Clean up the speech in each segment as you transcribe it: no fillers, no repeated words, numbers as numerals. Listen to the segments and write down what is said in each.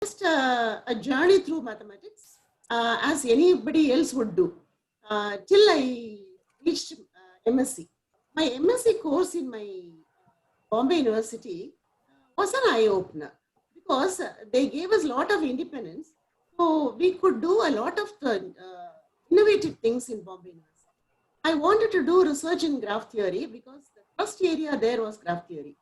just a journey through mathematics as anybody else would do till I reached MSc. My MSc course in my Bombay University was an eye-opener because they gave us a lot of independence. So we could do a lot of innovative things in Bombay University. I wanted to do research in graph theory because the first area there was graph theory.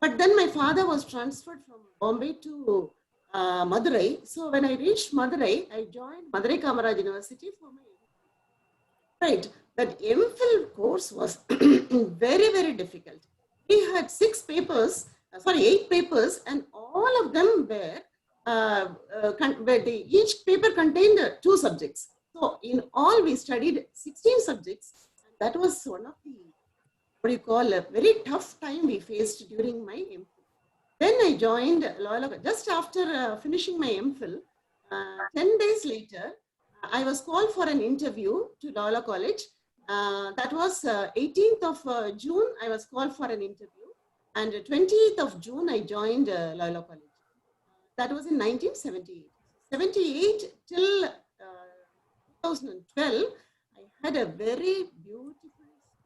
But then my father was transferred from Bombay to Madurai. So when I reached Madurai, I joined Madurai Kamaraj University for my MPhil. Right. That MPhil course was very, very difficult. We had 8 papers, and all of them were, each paper contained 2 subjects. So in all, we studied 16 subjects. And that was one of the, a very tough time we faced during my MPhil. Then I joined Loyola. Just after finishing my MPhil, 10 days later, I was called for an interview to Loyola College. That was 18th of June, I was called for an interview. And 20th of June, I joined Loyola College. That was in 1978. 78 till 2012, I had a very beautiful,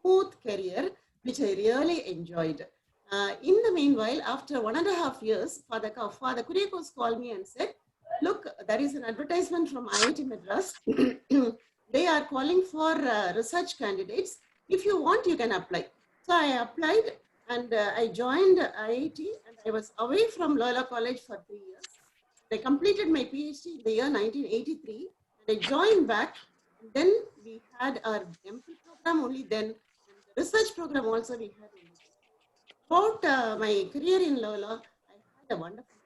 smooth career, which I really enjoyed. In the meanwhile, after 1.5 years, Father Kuriakose called me and said, look, there is an advertisement from IIT Madras. They are calling for research candidates. If you want, you can apply. So I applied and I joined IIT, and I was away from Loyola College for 3 years. I completed my PhD in the year 1983, and I joined back. And then we had our MPhil program only then, and the research program also we had only then. Throughout my career in Loyola, I had a wonderful.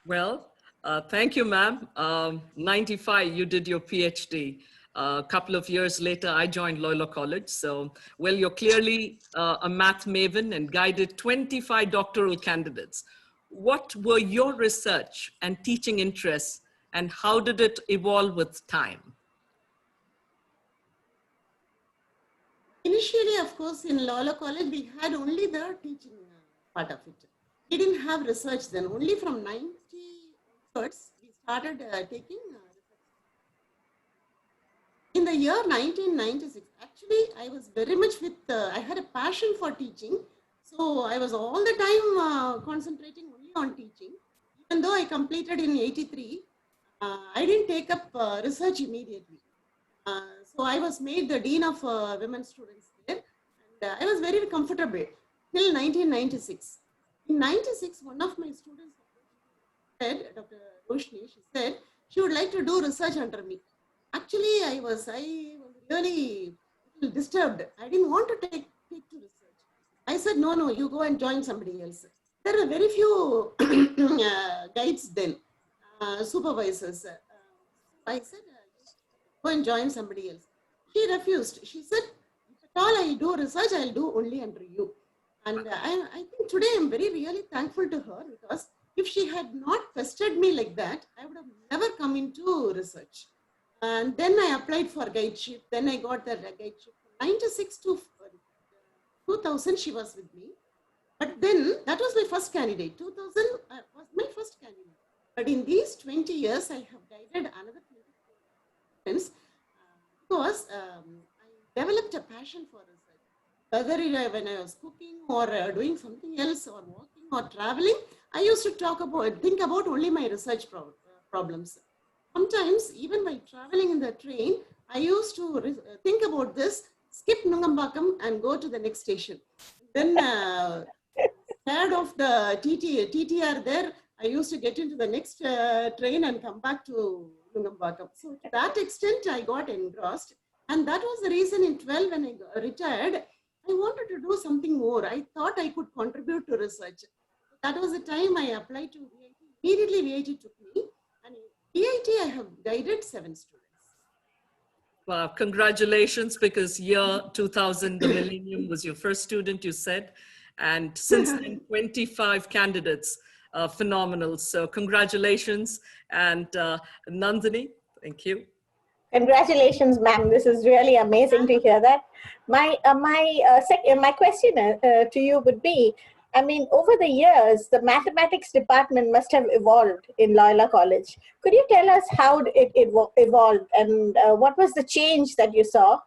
Well, thank you, ma'am. 95, you did your PhD. A couple of years later, I joined Loyola College. So, well, you're clearly a math maven and guided 25 doctoral candidates. What were your research and teaching interests, and how did it evolve with time? Initially, of course, in Loyola College, we had only the teaching part of it. We didn't have research then. Only from 90 onwards, we started taking research. In the year 1996, actually, I was very much I had a passion for teaching. So I was all the time concentrating only on teaching. Even though I completed in 83, I didn't take up research immediately. So I was made the Dean of Women Students there. And I was very comfortable till 1996. In 96, one of my students said, Dr. Roshni, she said, she would like to do research under me. Actually, I was really disturbed. I didn't want to take to research. I said, no, you go and join somebody else. There were very few guides then, supervisors. I said, go and join somebody else. She refused. She said, if at all I do research, I'll do only under you. And I think today I'm really thankful to her, because if she had not pestered me like that, I would have never come into research. And then I applied for guideship. Then I got the guideship. From 96 to 2000, she was with me. But then that was my first candidate. 2000 was my first candidate. But in these 20 years, I have guided another 20 students because I developed a passion for research. Whether when I was cooking or doing something else or walking or traveling, I used to think about only my research problems. Sometimes, even by traveling in the train, I used to think about this, skip Nungambakam and go to the next station. Then, scared of the TTR there, I used to get into the next train and come back to Nungambakam. So, to that extent, I got engrossed. And that was the reason in 12, when I retired, I wanted to do something more. I thought I could contribute to research. That was the time I applied to VIT. Immediately, VIT took me. And in VIT, I have guided 7 students. Wow, congratulations, because year 2000, the millennium, was your first student, you said. And since then, 25 candidates, phenomenal. So congratulations. And Nandini, thank you. Congratulations, ma'am. This is really amazing to hear that. My question to you would be, I mean, over the years, the mathematics department must have evolved in Loyola College. Could you tell us how it evolved and what was the change that you saw?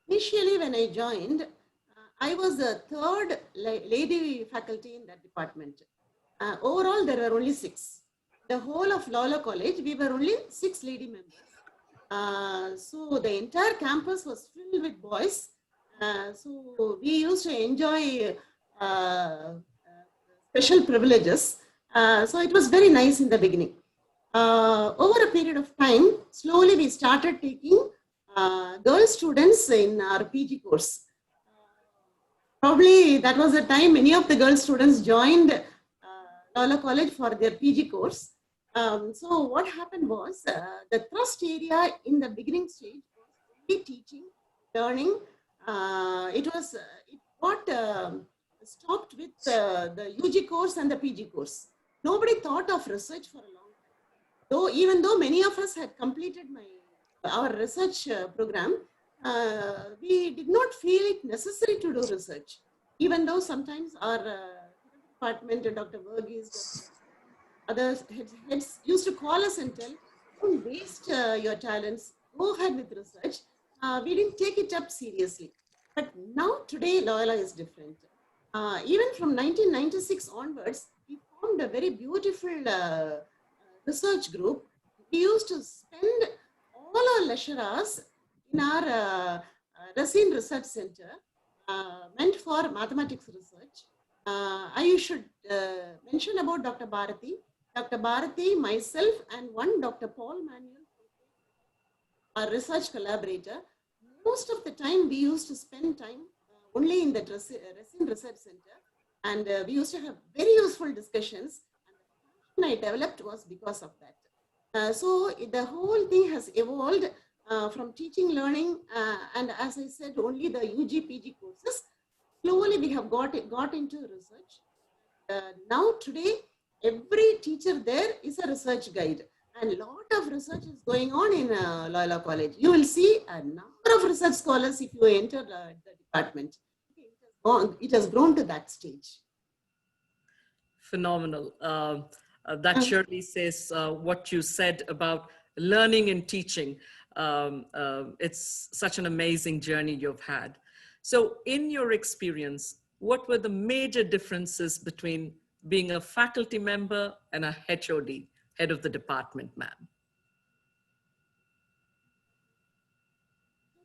Initially, when I joined, I was the third lady faculty in that department. Overall, there were only 6. The whole of Loyola College, we were only 6 lady members. So the entire campus was filled with boys. So we used to enjoy special privileges. So it was very nice in the beginning. Over a period of time, slowly we started taking girl students in our PG course. Probably that was the time many of the girl students joined Loyola College for their PG course. So what happened was the thrust area in the beginning stage was only teaching, learning. It got stopped with the UG course and the PG course. Nobody thought of research for a long time. Even though many of us had completed our research program, we did not feel it necessary to do research. Even though sometimes our department, Dr. Verghese, other heads used to call us and tell, don't waste your talents, go ahead with research. We didn't take it up seriously. But now today, Loyola is different. Even from 1996 onwards, we formed a very beautiful research group. We used to spend all our leisure hours in our Racine Research Center, meant for mathematics research. I should mention about Dr. Bharati. Dr. Bharati, myself, and one Dr. Paul Manuel, our research collaborator. Most of the time, we used to spend time only in the Racine Research Center, and we used to have very useful discussions. And the passion I developed was because of that. So the whole thing has evolved from teaching, learning, and as I said, only the UG, PG courses. Slowly, we have got into research. Now today, every teacher there is a research guide, and a lot of research is going on in Loyola College. You will see a number of research scholars if you enter the department. It has grown to that stage. Phenomenal. That surely says what you said about learning and teaching. It's such an amazing journey you've had. So in your experience, what were the major differences between being a faculty member and a HOD, head of the department, ma'am?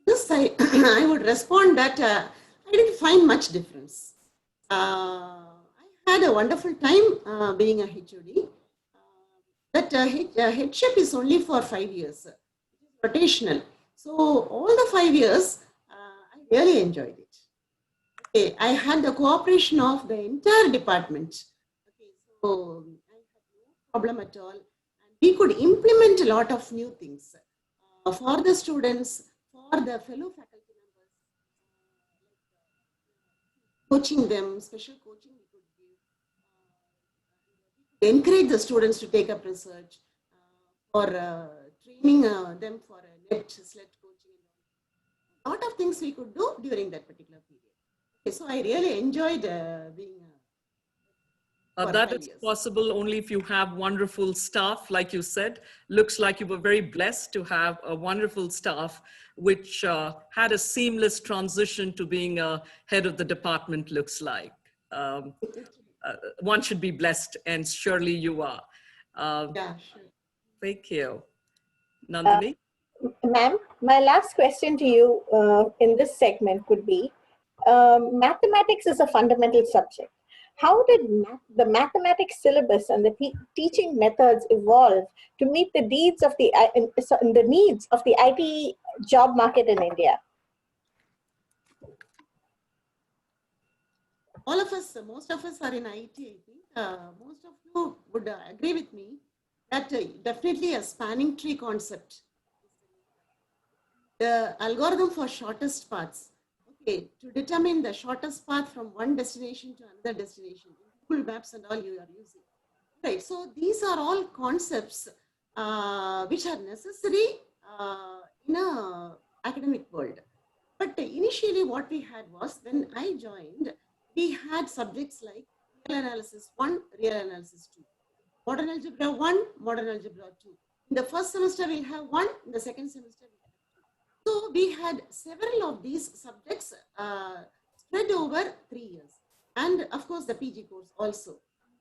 This I would respond that I didn't find much difference. I had a wonderful time being a HOD. But headship is only for 5 years, rotational. So all the 5 years, I really enjoyed it. Okay, I had the cooperation of the entire department. Okay, so I had no problem at all. And we could implement a lot of new things for the students, for the fellow faculty members, coaching them, special coaching we could give, encourage the students to take up research, or training them for a net sled coaching. A lot of things we could do during that particular period. Okay, so I really enjoyed being that is possible only if you have wonderful staff, like you said. Looks like you were very blessed to have a wonderful staff, which had a seamless transition to being a head of the department, looks like. One should be blessed, and surely you are. Yeah, sure. Thank you. Nandini? Ma'am, my last question to you in this segment would be, mathematics is a fundamental subject. How did the mathematics syllabus and the teaching methods evolve to meet the needs of the IT job market in India? All of us, most of us are in IT, I think. Most of you would agree with me that definitely a spanning tree concept. The algorithm for shortest paths. Okay, to determine the shortest path from one destination to another destination, Google Maps and all you are using. Right, so these are all concepts which are necessary in a academic world. But initially what we had was, when I joined, we had subjects like real analysis 1, real analysis 2, modern algebra 1, modern algebra 2. In the first semester we'll have 1, in the second semester we'll have 2. So we had several of these subjects spread over 3 years. And of course the PG course also.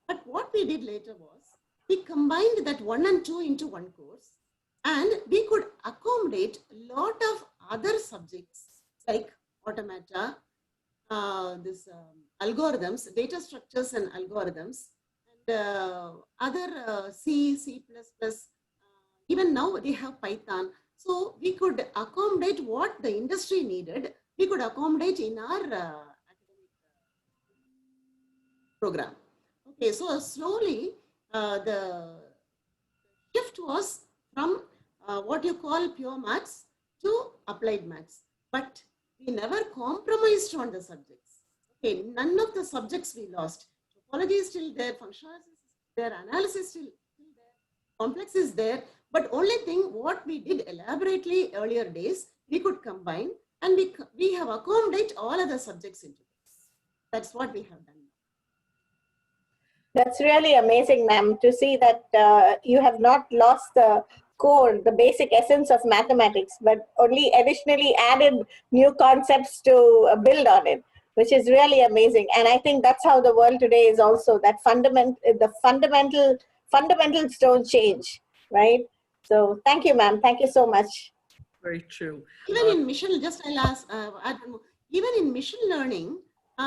But what we did later was, we combined that 1 and 2 into one course, and we could accommodate a lot of other subjects like automata, algorithms, data structures and algorithms, and other C, C++, even now they have Python. So we could accommodate what the industry needed, we could accommodate in our academic program. Okay, so slowly the shift was from what you call pure maths to applied maths, but we never compromised on the subjects. Okay, none of the subjects we lost. Topology is still there, functionality is there, analysis is still there, complex is there, but only thing what we did elaborately earlier days, we could combine, and we have accommodated all other subjects into this. That's what we have done. That's really amazing, ma'am, to see that you have not lost the core, the basic essence of mathematics, but only additionally added new concepts to build on it, which is really amazing. And I think that's how the world today is also, that the fundamentals don't change, right? So thank you, ma'am. Thank you so much. Very true. Even in machine, just I'll ask, even in machine learning,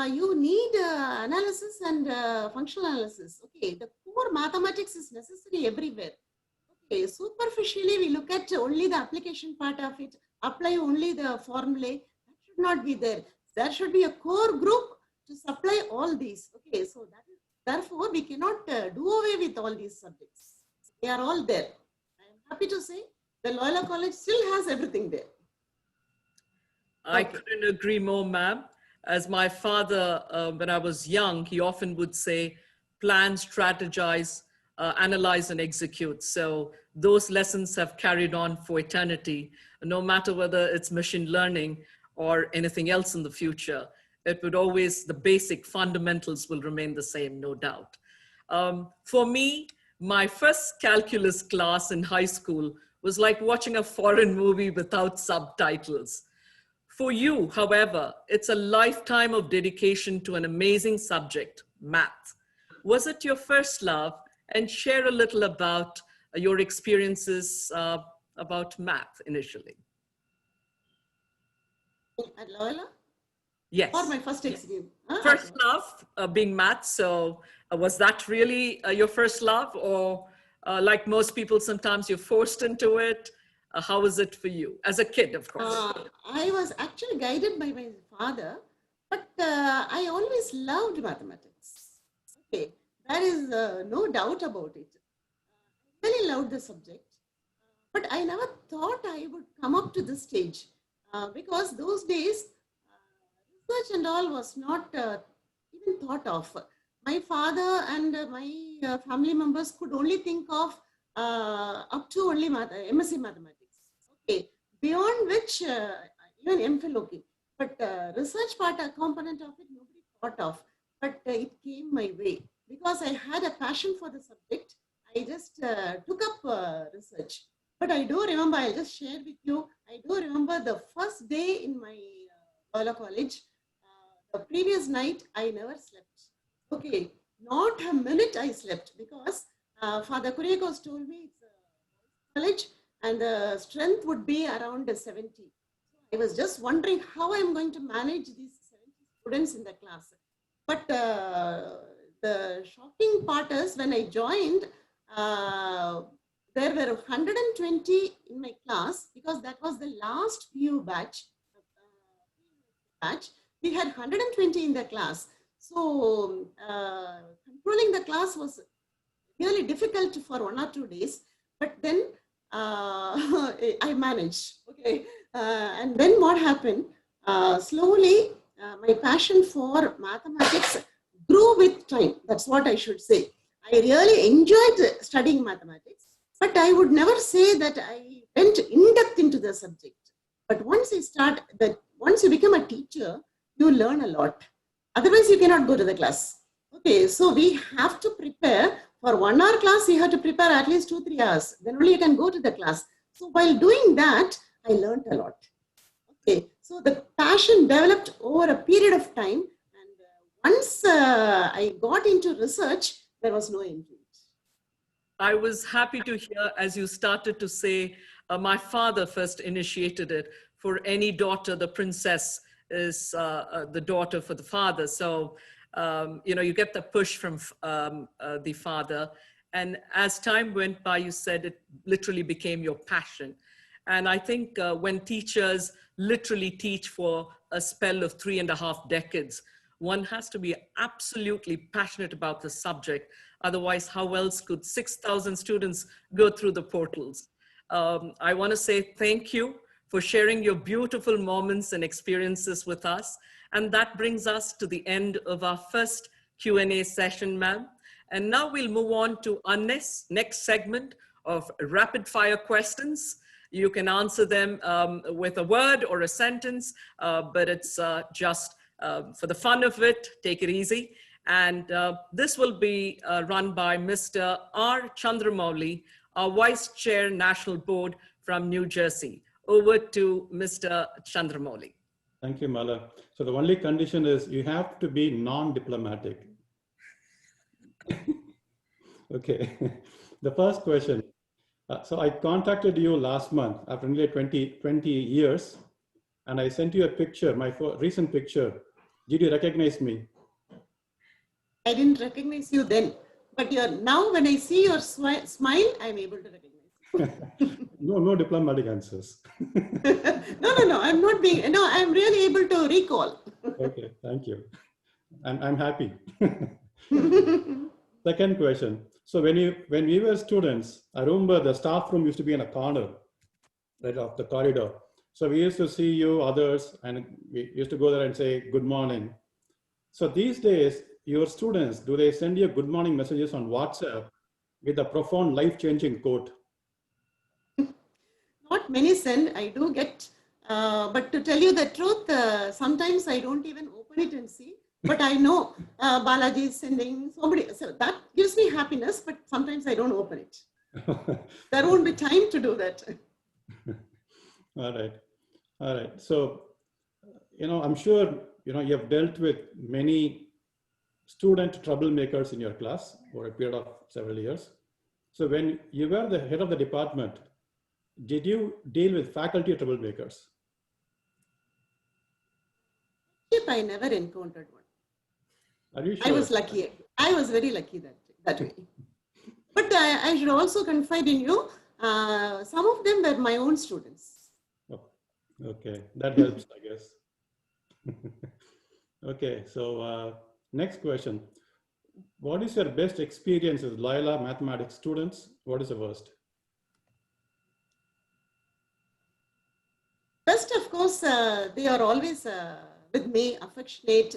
you need analysis and functional analysis. Okay, the core mathematics is necessary everywhere. Okay, superficially we look at only the application part of it, apply only the formulae. That should not be there. There should be a core group to supply all these. Okay, so that is, therefore we cannot do away with all these subjects. They are all there. I am happy to say the Loyola College still has everything there. I couldn't agree more, ma'am. As my father, when I was young, he often would say, plan, strategize, analyze, and execute. So those lessons have carried on for eternity, no matter whether it's machine learning or anything else in the future. It would always, the basic fundamentals will remain the same, no doubt. For me, my first calculus class in high school was like watching a foreign movie without subtitles. For you, however, it's a lifetime of dedication to an amazing subject, math. Was it your first love? And share a little about your experiences about math initially. At Loyola? Yes. Or my first experience? First love being math. So was that really your first love, or like most people, sometimes you're forced into it? How was it for you as a kid, of course? I was actually guided by my father, but I always loved mathematics. Okay, there is no doubt about it. I really loved the subject, but I never thought I would come up to this stage because those days research and all was not even thought of. My father and my family members could only think of up to only MSc Mathematics. Okay, beyond which even MPhil, okay, but research part, a component of it, nobody thought of, but it came my way because I had a passion for the subject. I just took up research. But I do remember, I'll just share with you, I do remember the first day in my Loyola College, the previous night, I never slept. Okay, not a minute I slept because Father Kuriakos told me it's a college and the strength would be around 70. I was just wondering how I'm going to manage these 70 students in the class. But the shocking part is when I joined, there were 120 in my class because that was the last PU batch. We had 120 in the class. So controlling the class was really difficult for 1 or 2 days. But then I managed. Okay, and then what happened? Slowly, my passion for mathematics grew with time. That's what I should say. I really enjoyed studying mathematics, but I would never say that I went in depth into the subject. But once I start, the once you become a teacher, you learn a lot. Otherwise, you cannot go to the class. Okay, so we have to prepare for 1 hour class. You have to prepare at least 2-3 hours. Then only you can go to the class. So while doing that, I learned a lot. Okay, so the passion developed over a period of time. And once I got into research, there was no end to it. I was happy to hear as you started to say, my father first initiated it. For any daughter, the princess is the daughter for the father. So, you get the push from the father. And as time went by, you said it literally became your passion. And I think when teachers literally teach for a spell of 3.5 decades, one has to be absolutely passionate about the subject. Otherwise, how else could 6,000 students go through the portals? I want to say thank you for sharing your beautiful moments and experiences with us. And that brings us to the end of our first Q&A session, ma'am. And now we'll move on to our next segment of rapid fire questions. You can answer them with a word or a sentence, but it's just for the fun of it, take it easy. And this will be run by Mr. R. Chandramouli, our Vice Chair, National Board from New Jersey. Over to Mr. Chandramouli. Thank you, Mala. So the only condition is you have to be non-diplomatic. Okay, the first question. So I contacted you last month after nearly 20 years, and I sent you a picture, my recent picture. Did you recognize me? I didn't recognize you then, but now when I see your smile, I'm able to recognize you. No diplomatic answers. No, I'm not being, no, I'm really able to recall. Okay, thank you. I'm happy. Second question. So when we were students, I remember the staff room used to be in a corner, right off the corridor. So we used to see you, others, and we used to go there and say, good morning. So these days, your students, do they send you good morning messages on WhatsApp with a profound life-changing quote? Not many send, I do get, but to tell you the truth, sometimes I don't even open it and see. But I know Balaji is sending somebody, so that gives me happiness, but sometimes I don't open it. There won't be time to do that. All right. So, I'm sure, you have dealt with many student troublemakers in your class for a period of several years. So when you were the head of the department, did you deal with faculty troublemakers? I never encountered one. Are you sure? I was lucky. I was very lucky that way. But I should also confide in you, some of them were my own students. Oh, okay, that helps, I guess. Okay, so next question. What is your best experience with Loyola mathematics students? What is the worst? Best, of course, they are always with me, affectionate.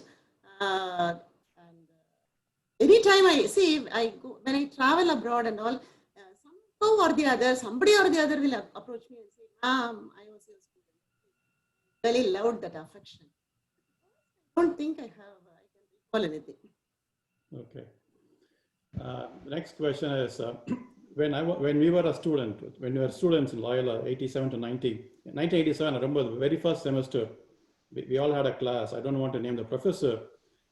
Anytime when I travel abroad and all, somebody or the other will approach me and say, Ma'am, I was your student. Really loved that affection. I don't think I can recall anything. Okay. The next question is, when we were a student, when we were students in Loyola, 87 to 90, 1987, I remember the very first semester, we all had a class. I don't want to name the professor.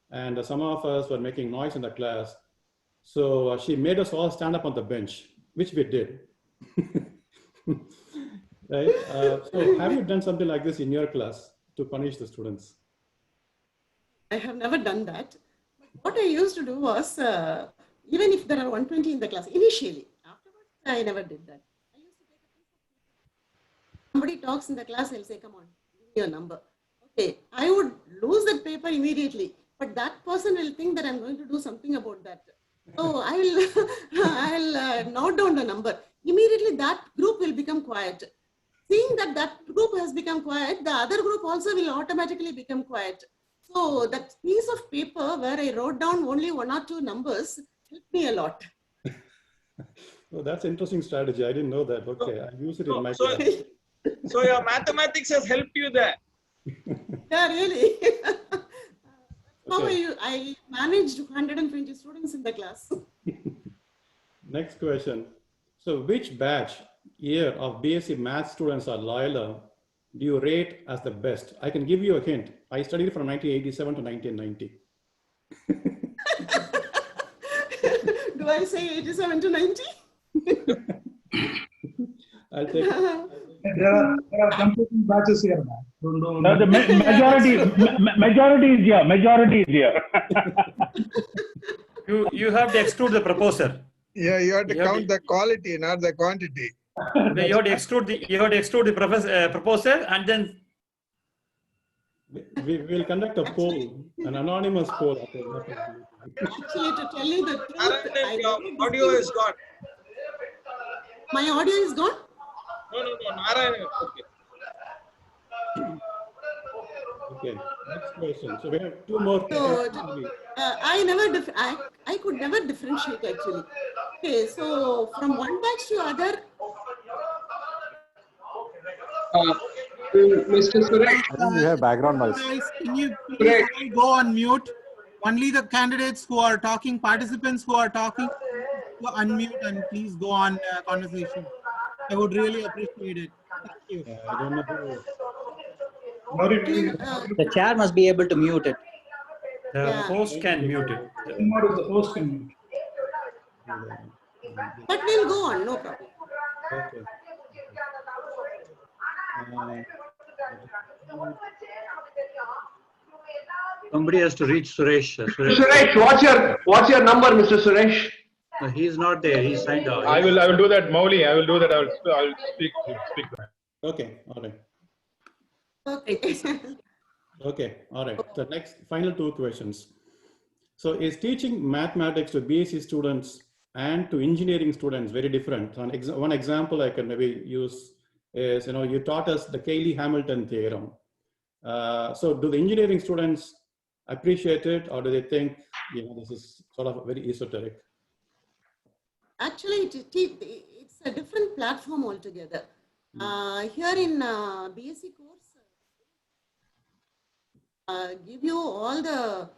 And some of us were making noise in the class. So she made us all stand up on the bench, which we did. Right? So have you done something like this in your class to punish the students? I have never done that. What I used to do was, even if there are 120 in the class, initially, afterwards, I never did that. I used to take a piece of paper. Somebody talks in the class, I'll say, come on, give me your number. Okay, I would lose that paper immediately. But that person will think that I'm going to do something about that. So I'll note down the number. Immediately that group will become quiet. Seeing that group has become quiet, the other group also will automatically become quiet. So that piece of paper where I wrote down only 1 or 2 numbers helped me a lot. Oh, that's an interesting strategy. I didn't know that. Okay, I use it in my class. So your mathematics has helped you there. Yeah, really. How Okay. I managed 120 students in the class. Next question. So which batch year of BSc Math students at Loyola do you rate as the best? I can give you a hint. I studied from 1987 to 1990. Do I say 87 to 90? I'll take There are competing batches here, man. No, the Yeah, that's majority, true. majority is here. Majority is here. You have to exclude the proposer. Yeah, you have to You have count the quality, not the quantity. You have to exclude the proposer, and then we will conduct a poll, an anonymous poll. Actually, to tell you the truth, Narayan, I your really audio is gone. my audio is gone. No, Narayan. Okay. Okay, next question. So we have two more So questions. I could never differentiate actually. Okay, so from one batch to other, Mr. Suresh. I think we have background noise. Guys, can you please all go on mute? Only the candidates who are talking, participants who are talking, go unmute and please go on conversation. I would really appreciate it. Thank you. I don't know who. The chair must be able to mute it. the Yeah. host can mute it. The host can mute. but we'll go on, no problem. Okay. Somebody has to reach Suresh. Suresh, what's your number, Mr. Suresh? No, he's not there. He's signed out. I will do that, Mauli. I will do that. I will speak to him. Okay, all right. Okay. Okay, all right. The next final two questions. So is teaching mathematics to BSc students and to engineering students very different? One example I can maybe use is, you taught us the Cayley-Hamilton theorem. So do the engineering students appreciate it, or do they think, this is sort of very esoteric? Actually, it's a different platform altogether. Here in BSc course, give you all the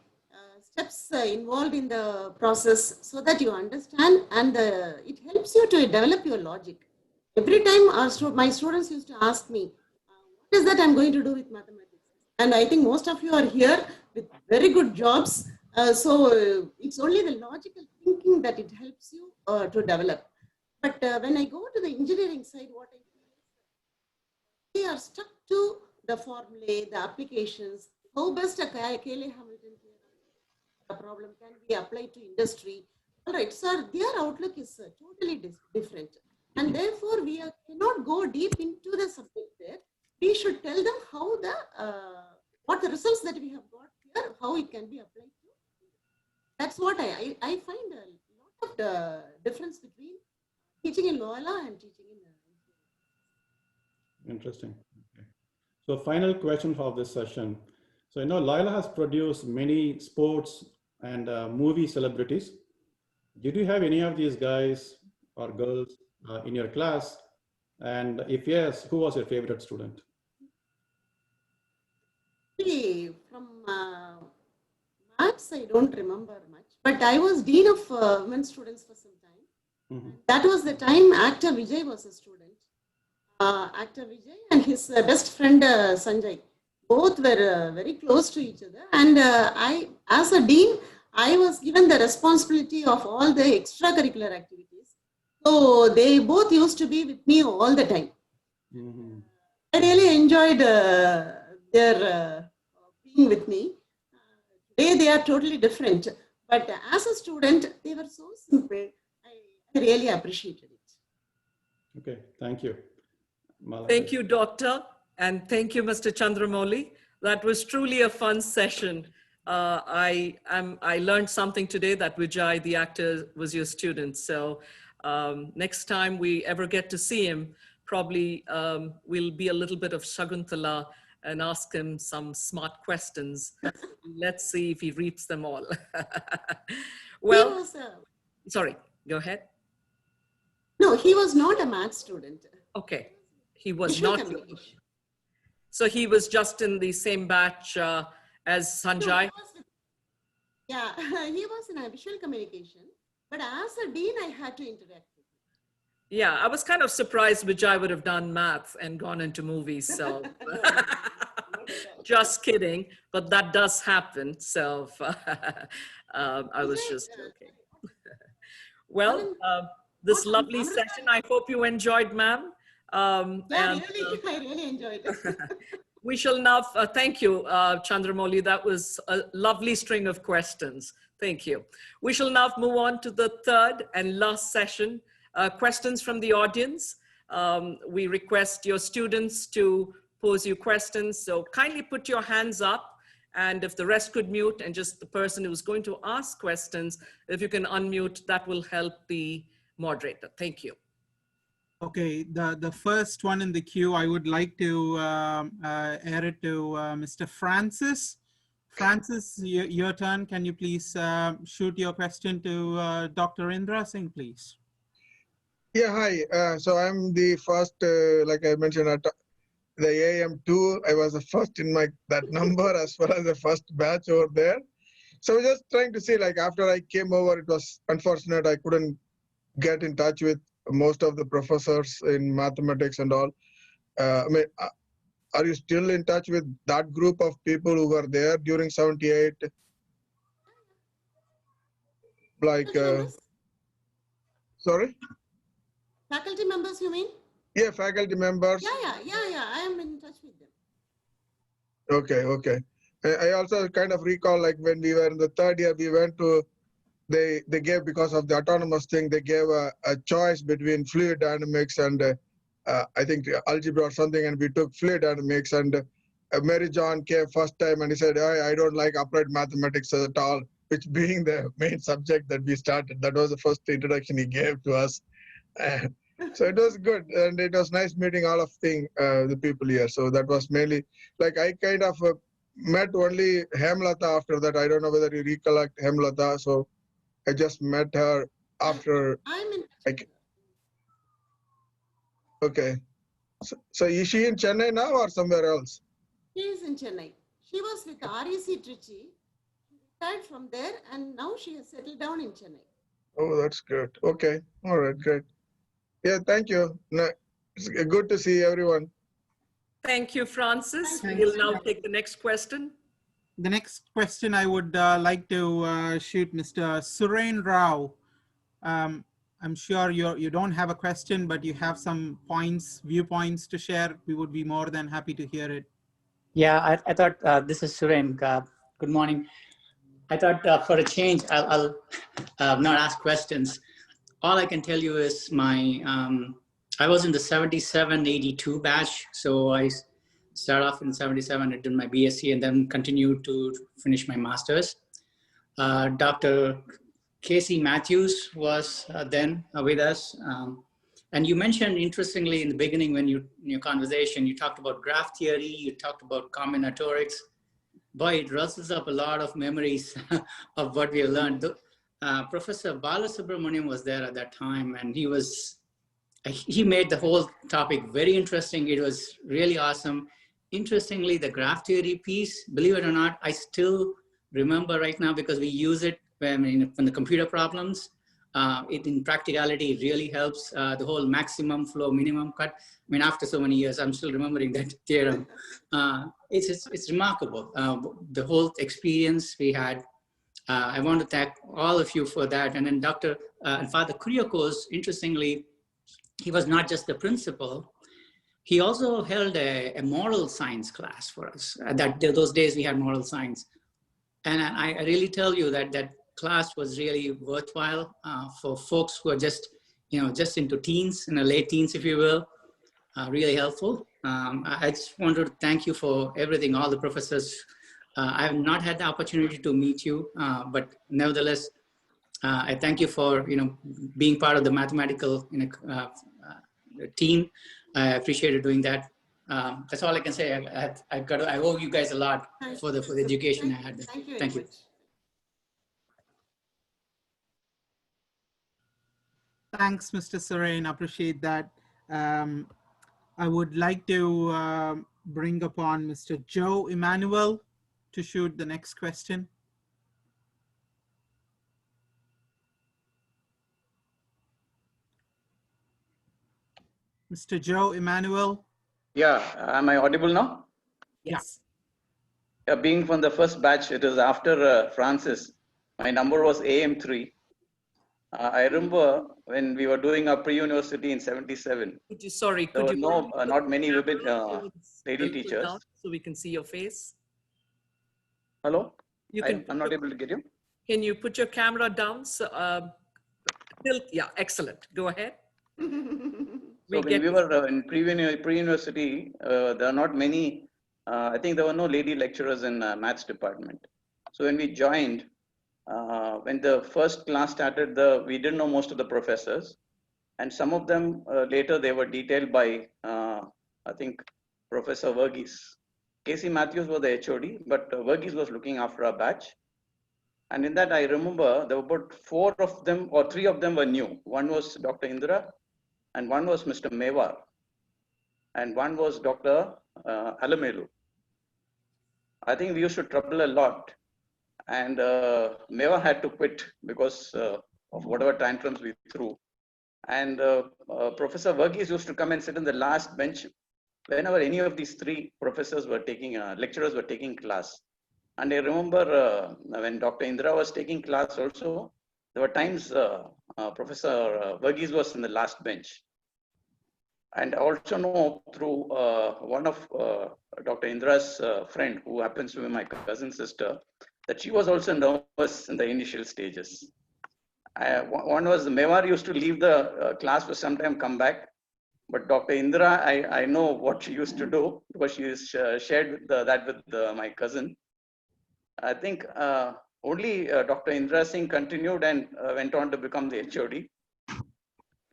steps involved in the process so that you understand, and it helps you to develop your logic. Every time my students used to ask me, what is that I'm going to do with mathematics? And I think most of you are here with very good jobs. So it's only the logical thinking that it helps you to develop. But when I go to the engineering side, what I feel is they are stuck to the formulae, the applications, how best a Cayley-Hamilton theorem problem can be applied to industry. All right, sir, their outlook is totally different. And therefore, we cannot go deep into the subject there. We should tell them how what the results that we have got here, how it can be applied to. That's what I find a lot of the difference between teaching in Loyola and teaching in Interesting. Okay. So final question for this session. So Loyola has produced many sports and movie celebrities. Did you have any of these guys or girls in your class? And if yes, who was your favorite student? From maths, I don't remember much, but I was dean of women students for some time. That was the time actor Vijay was a student. Actor Vijay and his best friend Sanjay, both were very close to each other. And I, as a dean, I was given the responsibility of all the extracurricular activities. So they both used to be with me all the time. I really enjoyed their being with me. Today they are totally different, but as a student, they were so simple. I really appreciated it. Okay, thank you. Thank you, Doctor. And thank you, Mr. Chandramouli. That was truly a fun session. I learned something today that Vijay, the actor, was your student. So next time we ever get to see him, probably we'll be a little bit of Shakuntala and ask him some smart questions. Let's see if he reads them all. Well, sorry, go ahead. No, he was not a math student. Okay, he was not. So he was just in the same batch as Sanjay? Yeah, he was in a visual communication, but as a dean, I had to interact with him. Yeah, I was kind of surprised Vijay would have done math and gone into movies. So just kidding, but that does happen. So I was just joking. Well, this lovely session, I hope you enjoyed, ma'am. Yeah, I really enjoyed it. We shall now, thank you, Chandramouli. That was a lovely string of questions. Thank you. We shall now move on to the third and last session, questions from the audience. We request your students to pose you questions. So kindly put your hands up, and if the rest could mute, and just the person who's going to ask questions, if you can unmute, that will help the moderator. Thank you. Okay, the first one in the queue, I would like to air it to Mr. Francis. Francis, your turn. Can you please shoot your question to Dr. Indira Singh, please? Yeah, hi. So I'm the first, like I mentioned, at the AM2. I was the first in that number as well as the first batch over there. So we're just trying to see, like after I came over, it was unfortunate I couldn't get in touch with most of the professors in mathematics and all. I mean, are you still in touch with that group of people who were there during 78? Like, sorry? Faculty members, you mean? Yeah, faculty members. Yeah. I am in touch with them. Okay. I also kind of recall, like when we were in the third year, we went to, they gave, because of the autonomous thing, they gave a choice between fluid dynamics and I think algebra or something, and we took fluid dynamics, and Mary John came first time and he said, I don't like applied mathematics at all, which being the main subject that we started. That was the first introduction he gave to us. So it was good, and it was nice meeting all of the people here. So that was mainly, like I kind of met only Hemlata after that. I don't know whether you recollect Hemlata. So I just met her after. I'm in. Okay. So is she in Chennai now or somewhere else? She is in Chennai. She was with REC Trichy. She retired from there, and now she has settled down in Chennai. Oh, that's good. Okay. All right. Great. Yeah. Thank you. It's good to see everyone. Thank you, Francis. We'll now take the next question. The next question I would like to shoot Mr. Suren Rao. I'm sure you don't have a question, but you have some viewpoints to share. We would be more than happy to hear it. Yeah, I thought this is Suren. Good morning. I thought for a change, I'll not ask questions. All I can tell you is I was in the 77-82 batch. So I started off in 77, I did my BSc and then continued to finish my master's. Dr. Casey Matthews was then with us. And you mentioned, interestingly, in the beginning, when in your conversation, you talked about graph theory, you talked about combinatorics. Boy, it rustles up a lot of memories of what we have learned. Professor Balasubramaniam was there at that time, and he made the whole topic very interesting. It was really awesome. Interestingly, the graph theory piece, believe it or not, I still remember right now because we use it when the computer problems. In practicality, it really helps. The whole maximum flow, minimum cut. I mean, after so many years, I'm still remembering that theorem. It's remarkable. The whole experience we had. I want to thank all of you for that. And then Dr. and Father Kuriakos, interestingly, he was not just the principal. He also held a moral science class for us. Those days we had moral science. And I really tell you that class was really worthwhile for folks who are just into teens, late teens, if you will. Really helpful. I just wanted to thank you for everything, all the professors. I have not had the opportunity to meet you, but nevertheless, I thank you for being part of the mathematical team. I appreciated doing that. That's all I can say. I owe you guys a lot for the education I had. Thank you. Thanks, Mr. Suren. Appreciate that. I would like to bring upon Mr. Joe Emmanuel to shoot the next question. Mr. Joe Emmanuel. Yeah, am I audible now? Yes. Yeah, being from the first batch, it is after Francis. My number was AM3. I remember when we were doing our pre-university in '77. Sorry, There could were you no, not many women a lady little teachers. down so we can see your face? Hello? You can I'm not able to get you. Can you put your camera down? So, yeah, excellent. Go ahead. So when we were in pre-university, there are not many, I think there were no lady lecturers in maths department. So when we joined, when the first class started, we didn't know most of the professors. And some of them later, they were detailed by, I think, Professor Verghese. Casey Matthews was the HOD, but Verghese was looking after our batch. And in that, I remember there were about 4 of them or 3 of them were new. One was Dr. Indira, and one was Mr. Mewar, and one was Dr. Alamelu. I think we used to trouble a lot, and Mewar had to quit because of whatever tantrums we threw. And Professor Verghese used to come and sit in the last bench whenever any of these 3 professors were taking, lecturers were taking class. And I remember when Dr. Indira was taking class also, there were times Professor Verghese was in the last bench. And I also know through one of Dr. Indira's friend, who happens to be my cousin sister, that she was also nervous in the initial stages. One was Mewar used to leave the class for some time, come back. But Dr. Indira, I know what she used to do because she shared that with my cousin. I think only Dr. Indira Singh continued and went on to become the HOD.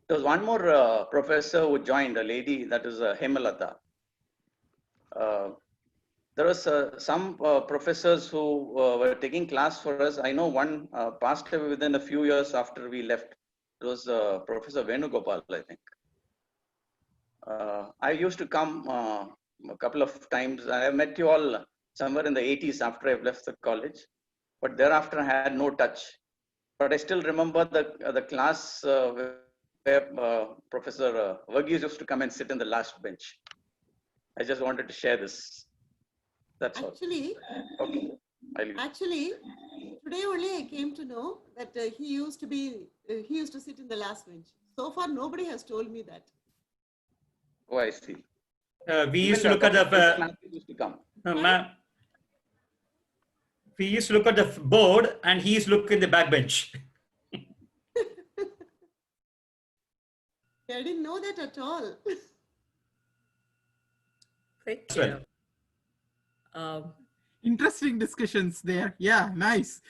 There was one more professor who joined, a lady, that is Hemalata. There was some professors who were taking class for us. I know one passed away within a few years after we left. It was Professor Venugopal, I think. I used to come a couple of times. I have met you all somewhere in the 80s after I've left the college, but thereafter I had no touch. But I still remember the class where Professor Verghese used to come and sit in the last bench. I just wanted to share this. That's actually, all. Okay. Actually, today only I came to know that he used to sit in the last bench. So far, nobody has told me that. Oh, I see. We used to look at the we used to look at the board, and he used to look in the back bench. I didn't know that at all. Thank you. Interesting discussions there. Yeah, nice.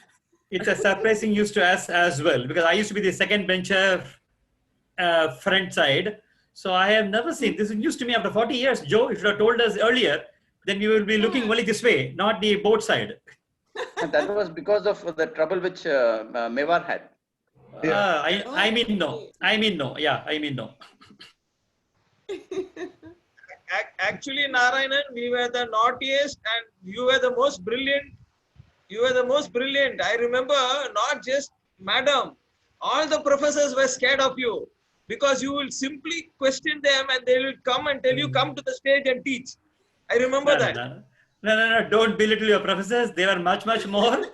It's a surprising news to us as well, because I used to be the second bencher front side. So I have never seen, this is news to me after 40 years. Joe, if you had told us earlier, then we will be looking only this way, not the board side. And that was because of the trouble which Mewar had. I mean no. Yeah, I mean no. Actually, Narayanan, we were the naughtiest and you were the most brilliant. You were the most brilliant. I remember not just madam, all the professors were scared of you because you will simply question them and they will come and tell you, come to the stage and teach. I remember that. No, don't belittle your professors. They were much, much more.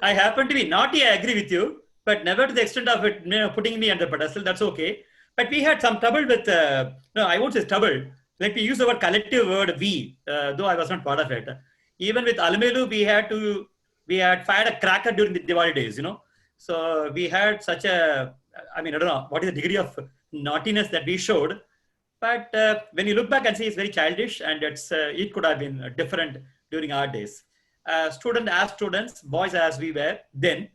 I happen to be naughty, I agree with you, but never to the extent of it, putting me under pedestal. That's okay. But we had some trouble with, no, I won't say trouble. Like we use the word collective word we, though I was not part of it. Even with Alamelu, we had fired a cracker during the Diwali days, you know. So we had such a, I mean, I don't know what is the degree of naughtiness that we showed. But when you look back and see, it's very childish, and it could have been different during our days. Students as students, boys as we were then,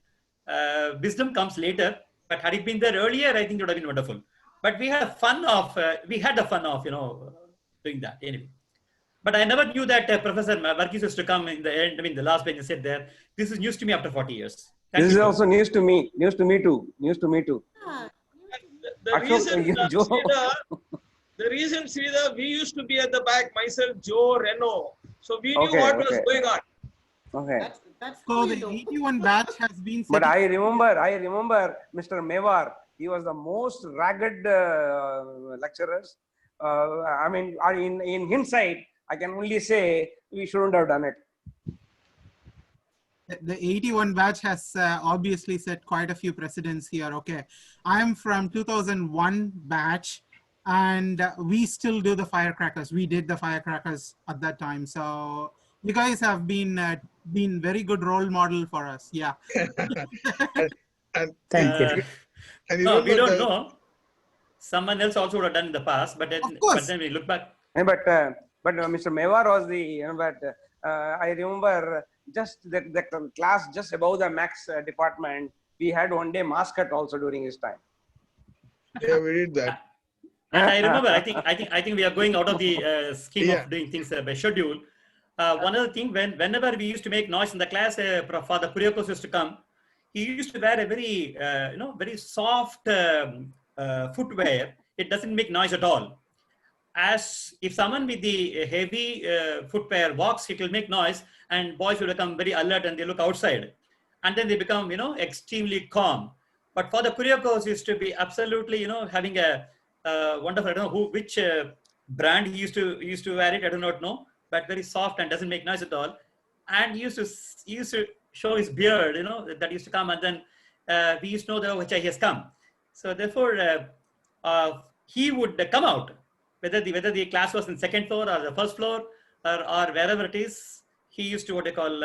wisdom comes later. But had it been there earlier, I think it would have been wonderful. But we had the fun of, you know, doing that anyway. But I never knew that Professor Verghese used to come in the end. I mean, the last bench and said there. This is news to me after 40 years. This is also news to me. News to me too. News to me too. The reason, The reason, Sridhar, we used to be at the back, myself, Joe, Reno. So we knew what was going on. Okay. That's So the 81 batch has been But setting. I remember Mr. Mewar. He was the most ragged lecturers. I mean, in hindsight, I can only say we shouldn't have done it. The 81 batch has obviously set quite a few precedents here. Okay, I'm from 2001 batch, and we still do the firecrackers. We did the firecrackers at that time. So you guys have been very good role model for us. Yeah. and Thank you. And No, we don't the, know. Someone else also would have done in the past, but then we look back. But Mr. Mewar was the, I remember just the class just above the max department. We had one day mascot also during his time. Yeah, we did that. And I remember, I think we are going out of the scheme of doing things by schedule. One other thing, whenever we used to make noise in the class, Father Kuriakos used to come. He used to wear a very, very soft footwear. It doesn't make noise at all. As if someone with the heavy footwear walks, it will make noise, and boys will become very alert and they look outside, and then they become, extremely calm. But Father Kuriakos used to be absolutely, having a wonderful, I don't know which brand he used to wear it. I do not know, but very soft and doesn't make noise at all. And he used to show his beard, that used to come, and then we used to know which he has come. So therefore, he would come out, whether the class was in second floor or the first floor or wherever it is. He used to what they call,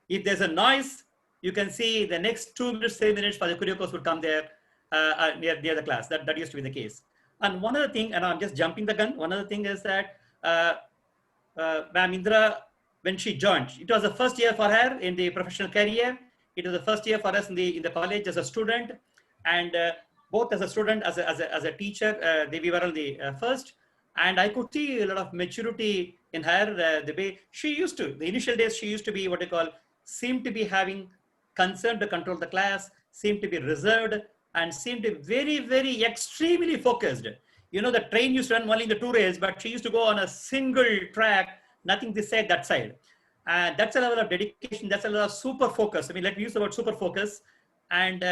if there's a noise, you can see the next 2 minutes, 3 minutes, Father Kuriakos would come there near the class. That used to be the case. And one other thing, and I'm just jumping the gun. One other thing is that Ma'am Indira, when she joined, it was the first year for her in the professional career. It was the first year for us in the college as a student, and both as a student, as a teacher, we were on the first. And I could see a lot of maturity in her, the way she used to. The initial days, she used to be what they call, seemed to be having concern to control the class, seemed to be reserved, and seemed to be very, very extremely focused. The train used to run only in the 2 rails, but she used to go on a single track, nothing this side, that side. And that's a level of dedication. That's a level of super focus. I mean, let me use the word super focus. And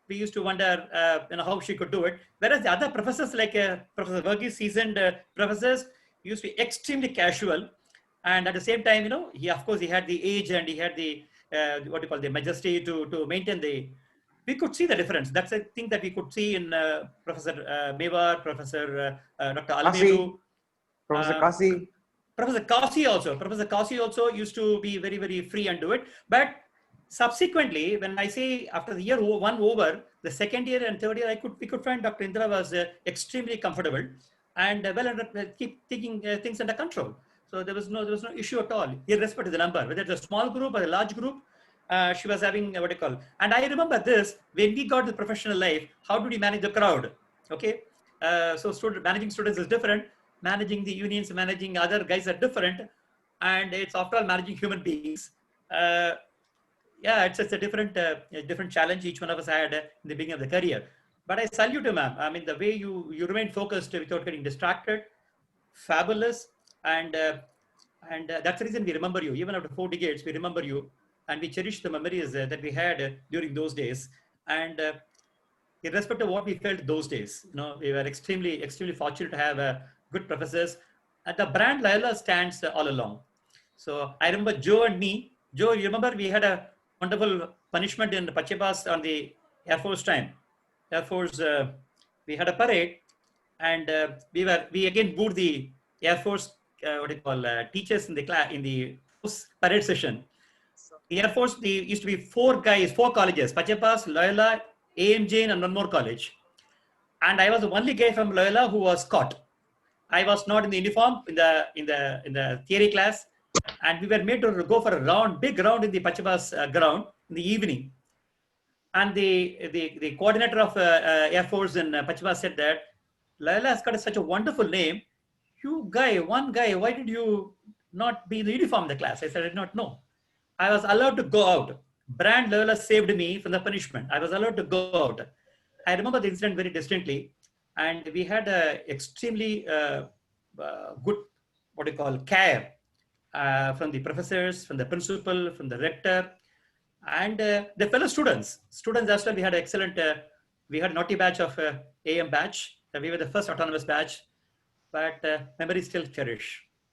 we used to wonder, how she could do it. Whereas the other professors, like Professor Verghese, seasoned professors, used to be extremely casual. And at the same time, he had the age and he had the, the majesty to maintain the, we could see the difference. That's a thing that we could see in Professor Mewar, Professor Dr. Alamedu. Professor Kasi. Professor Kasi also used to be very, very free and do it. But subsequently, when I say after the year 1 over, the second year and third year, we could find Dr. Indira was extremely comfortable and keep taking things under control. So there was no issue at all, irrespective of the number, whether it's a small group or a large group. She was having what I call, and I remember this when we got the professional life. How did we manage the crowd? Okay, so managing students is different. Managing the unions, managing other guys are different, and it's after all managing human beings. It's a different challenge each one of us had in the beginning of the career. But I salute you, ma'am. I mean, the way you remain focused without getting distracted, fabulous, and that's the reason we remember you. Even after 4 decades, we remember you, and we cherish the memories that we had during those days. And irrespective of what we felt those days, we were extremely, extremely fortunate to have good professors. And the brand Loyola stands all along. So I remember Joe and me. Joe, you remember we had a wonderful punishment in the Pachebas on the Air Force time. Air Force, we had a parade, and we again booed the Air Force teachers in the class in the parade session. The Air Force, there used to be 4 colleges: Pachebas, Loyola, AMJ, and one more college. And I was the only guy from Loyola who was caught. I was not in the uniform in the theory class, and we were made to go for a big round in the Pachebas ground in the evening. And the coordinator of Air Force in Pachebas said that Loyola has got such a wonderful name. One guy, why did you not be in the uniform in the class? I said, I did not know. I was allowed to go out. Brand Loyola saved me from the punishment. I was allowed to go out. I remember the incident very distinctly. and we had a extremely good, what do you call, care from the professors, from the principal, from the rector, and the fellow students. Students as well, we had excellent, we had naughty batch of AM batch. We were the first autonomous batch, but memories still cherish.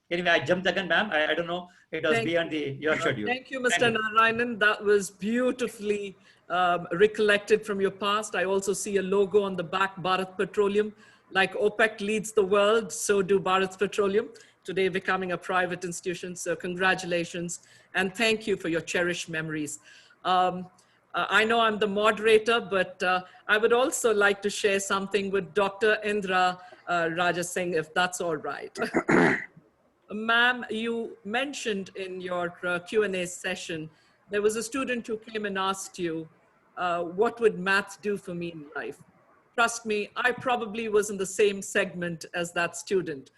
Anyway, I jumped again, ma'am. I don't know. It was beyond your schedule. Thank you, Mr. Narayanan. That was beautifully recollected from your past. I also see a logo on the back, Bharat Petroleum. Like OPEC leads the world, so do Bharat Petroleum, today becoming a private institution. So congratulations, and thank you for your cherished memories. I know I'm the moderator, but I would also like to share something with Dr. Indira Rajasingh, if that's all right. Ma'am, you mentioned in your Q&A session, there was a student who came and asked you, what would math do for me in life? Trust me, I probably was in the same segment as that student.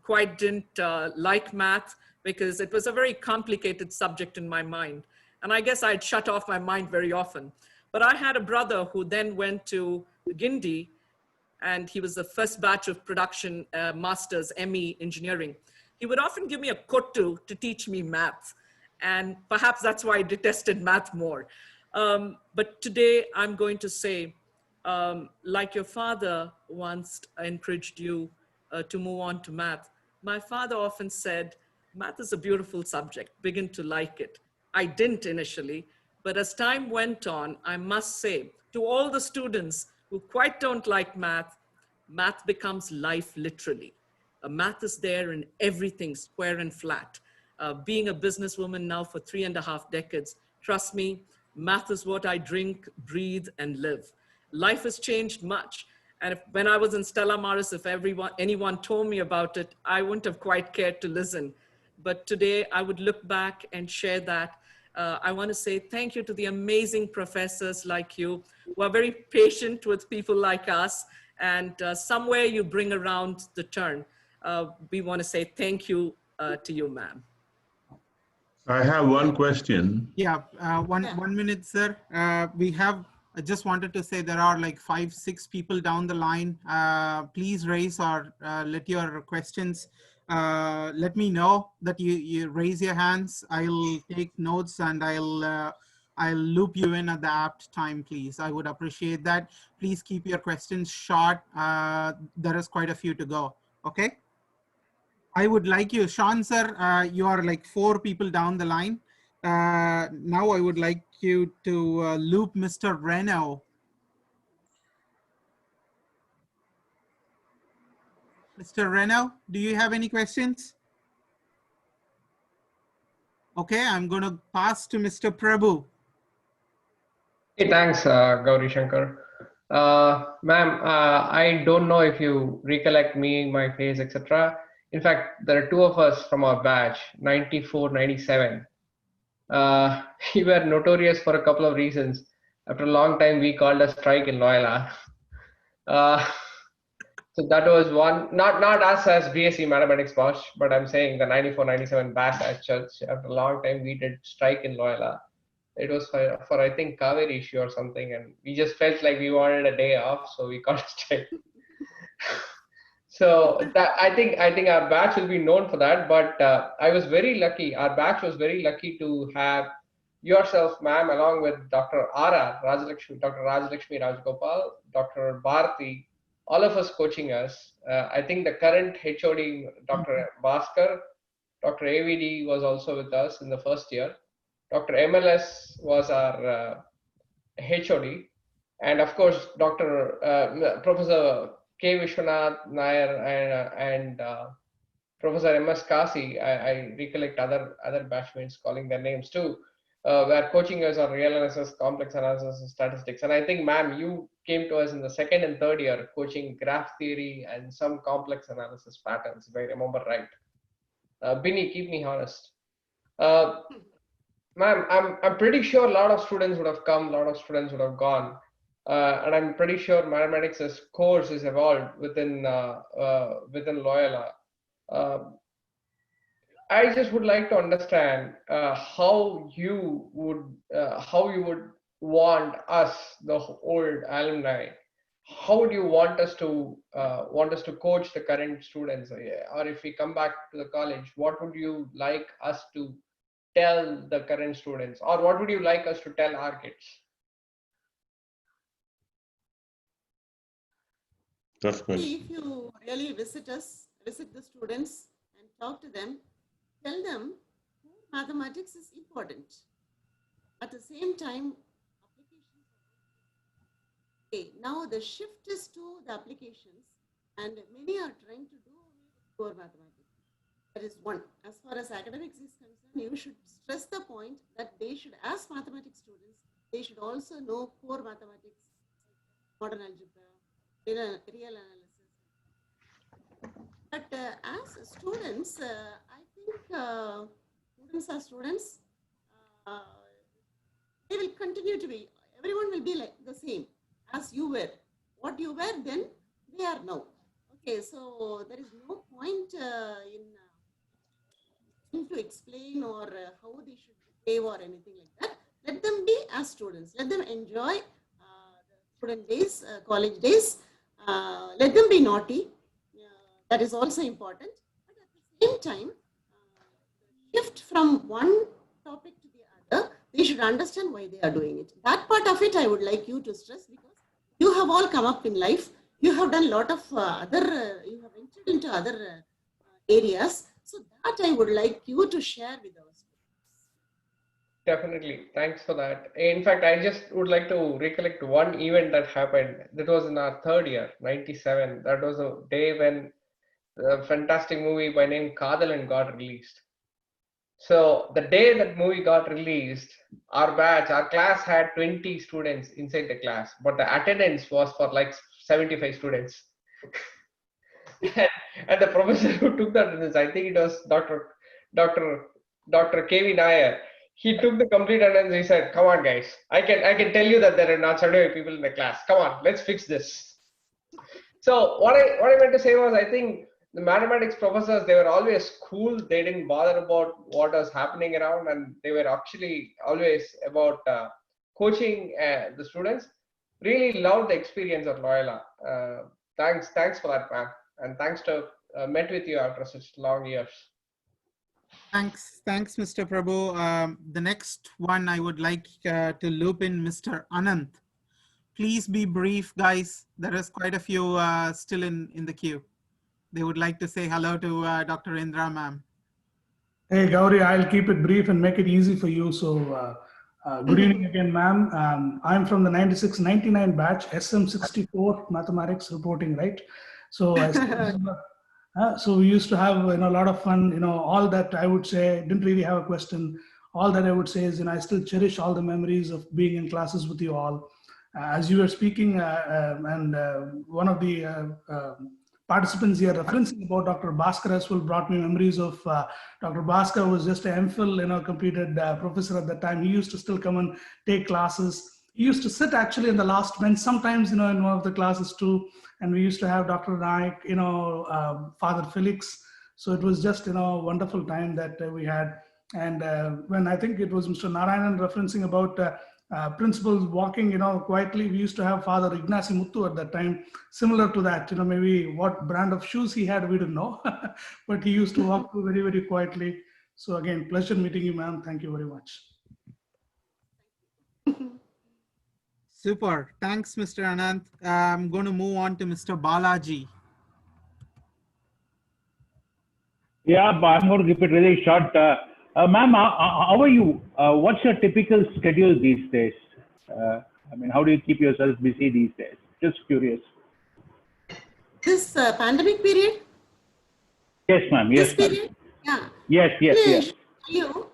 Quite didn't like math because it was a very complicated subject in my mind. And I guess I'd shut off my mind very often. But I had a brother who then went to Gindi, and he was the first batch of production masters, ME engineering. He would often give me a kottu to teach me math. And perhaps that's why I detested math more. But today I'm going to say, like your father once encouraged you to move on to math, my father often said, math is a beautiful subject, begin to like it. I didn't initially, but as time went on, I must say to all the students who quite don't like math, math becomes life literally. Math is there in everything, square and flat. Being a businesswoman now for 3.5 decades, trust me, math is what I drink, breathe, and live. Life has changed much. And when I was in Stella Maris, if anyone told me about it, I wouldn't have quite cared to listen. But today I would look back and share that. I want to say thank you to the amazing professors like you who are very patient with people like us, and somewhere you bring around the turn. We want to say thank you to you, ma'am. I have one question. Yeah, one minute, sir. I just wanted to say there are like 5-6 people down the line. Please raise or let your questions. Let me know that you raise your hands. I'll take notes and I'll loop you in at the apt time, please. I would appreciate that. Please keep your questions short. There is quite a few to go. Okay. I would like you, Sean, sir, you are like 4 people down the line. Now I would like you to loop Mr. Reno. Mr. Reno, do you have any questions? Okay, I'm going to pass to Mr. Prabhu. Hey, thanks, Gauri Shankar. Ma'am, I don't know if you recollect me, my face, etc. In fact, there are 2 of us from our batch, 94, 97. We were notorious for a couple of reasons. After a long time, we called a strike in Loyola. So that was one, not us as BSc Mathematics batch, but I'm saying the 94, 97 batch at church. After a long time, we did strike in Loyola. It was for I think Kaveri issue or something, and we just felt like we wanted a day off, so we called a strike. So that I think our batch will be known for that. But I was very lucky. Our batch was very lucky to have yourself, ma'am, along with Dr. Rajalakshmi, Dr. Rajalakshmi Rajgopal, Dr. Bharati, all of us coaching us. I think the current HOD, Dr. Bhaskar, Dr. AVD was also with us in the first year. Dr. MLS was our HOD, and of course, Professor K. Vishwanath Nair and Professor M.S. Kasi. I recollect other batchmates calling their names too, were coaching us on real analysis, complex analysis, and statistics. And I think, ma'am, you came to us in the 2nd and 3rd year coaching graph theory and some complex analysis patterns, if I remember right. Binny, keep me honest. Ma'am, I'm pretty sure a lot of students would have come, a lot of students would have gone. And I'm pretty sure mathematics as course is evolved within Loyola. I just would like to understand how you would want us, the old alumni, how would you want us to coach the current students, or if we come back to the college, what would you like us to tell the current students, or what would you like us to tell our kids? Tough question. If you really visit the students and talk to them, tell them mathematics is important. At the same time, now the shift is to the applications, and many are trying to do core mathematics. That is one. As far as academics is concerned, you should stress the point that they should, as mathematics students, they should also know core mathematics, modern algebra, real analysis. But as students, I think students are students. They will continue to be, everyone will be like the same as you were. What you were then, they are now. Okay, so there is no point in to explain or how they should behave or anything like that. Let them be as students. Let them enjoy the student days, college days. Let them be naughty. That is also important. But at the same time, shift from one topic to the other, they should understand why they are doing it. That part of it I would like you to stress, because you have all come up in life. You have done a lot of you have entered into other areas. So that I would like you to share with us. Definitely. Thanks for that. In fact, I just would like to recollect one event that happened. That was in our third year, 97. That was a day when a fantastic movie by name Carlton got released. So the day that movie got released, our class had 20 students inside the class, but the attendance was for like 75 students. And the professor who took the attendance, I think it was Dr. K.V. Nair. He took the complete attendance. He said, "Come on, guys. I can tell you that there are not 75 people in the class. Come on, let's fix this." So what I meant to say was, I think the mathematics professors, they were always cool. They didn't bother about what was happening around, and they were actually always about coaching the students. Really loved the experience at Loyola. Thanks for that, ma'am, and thanks to met with you after such long years. Thanks, Mr. Prabhu. The next one I would like to loop in Mr. Anant. Please be brief, guys. There is quite a few still in the queue. They would like to say hello to Dr. Indira, ma'am. Hey, Gauri, I'll keep it brief and make it easy for you. So good evening again, ma'am. I'm from the 96-99 batch, SM64 mathematics reporting, right? So I still remember, so we used to have a lot of fun. All that I would say, didn't really have a question. All that I would say is, I still cherish all the memories of being in classes with you all. As you were speaking, and one of the participants here referencing about Dr. Bhaskar as well brought me memories of Dr. Bhaskar was just an MPhil, completed professor at that time. He used to still come and take classes. He used to sit actually in the last bench, sometimes, in one of the classes too. And we used to have Dr. Naik, Father Felix. So it was just, wonderful time that we had. And when I think it was Mr. Narayanan referencing about principals walking, quietly, we used to have Father Ignacy Muttu at that time, similar to that, maybe what brand of shoes he had, we didn't know, but he used to walk through very, very quietly. So again, pleasure meeting you, ma'am. Thank you very much. Super. Thanks, Mr. Anant. I'm going to move on to Mr. Balaji. Yeah, but I'm going to keep it really short. Ma'am, how are you? What's your typical schedule these days? How do you keep yourself busy these days? Just curious. This pandemic period? Yes, ma'am. Yes, ma'am. Yeah. Yes.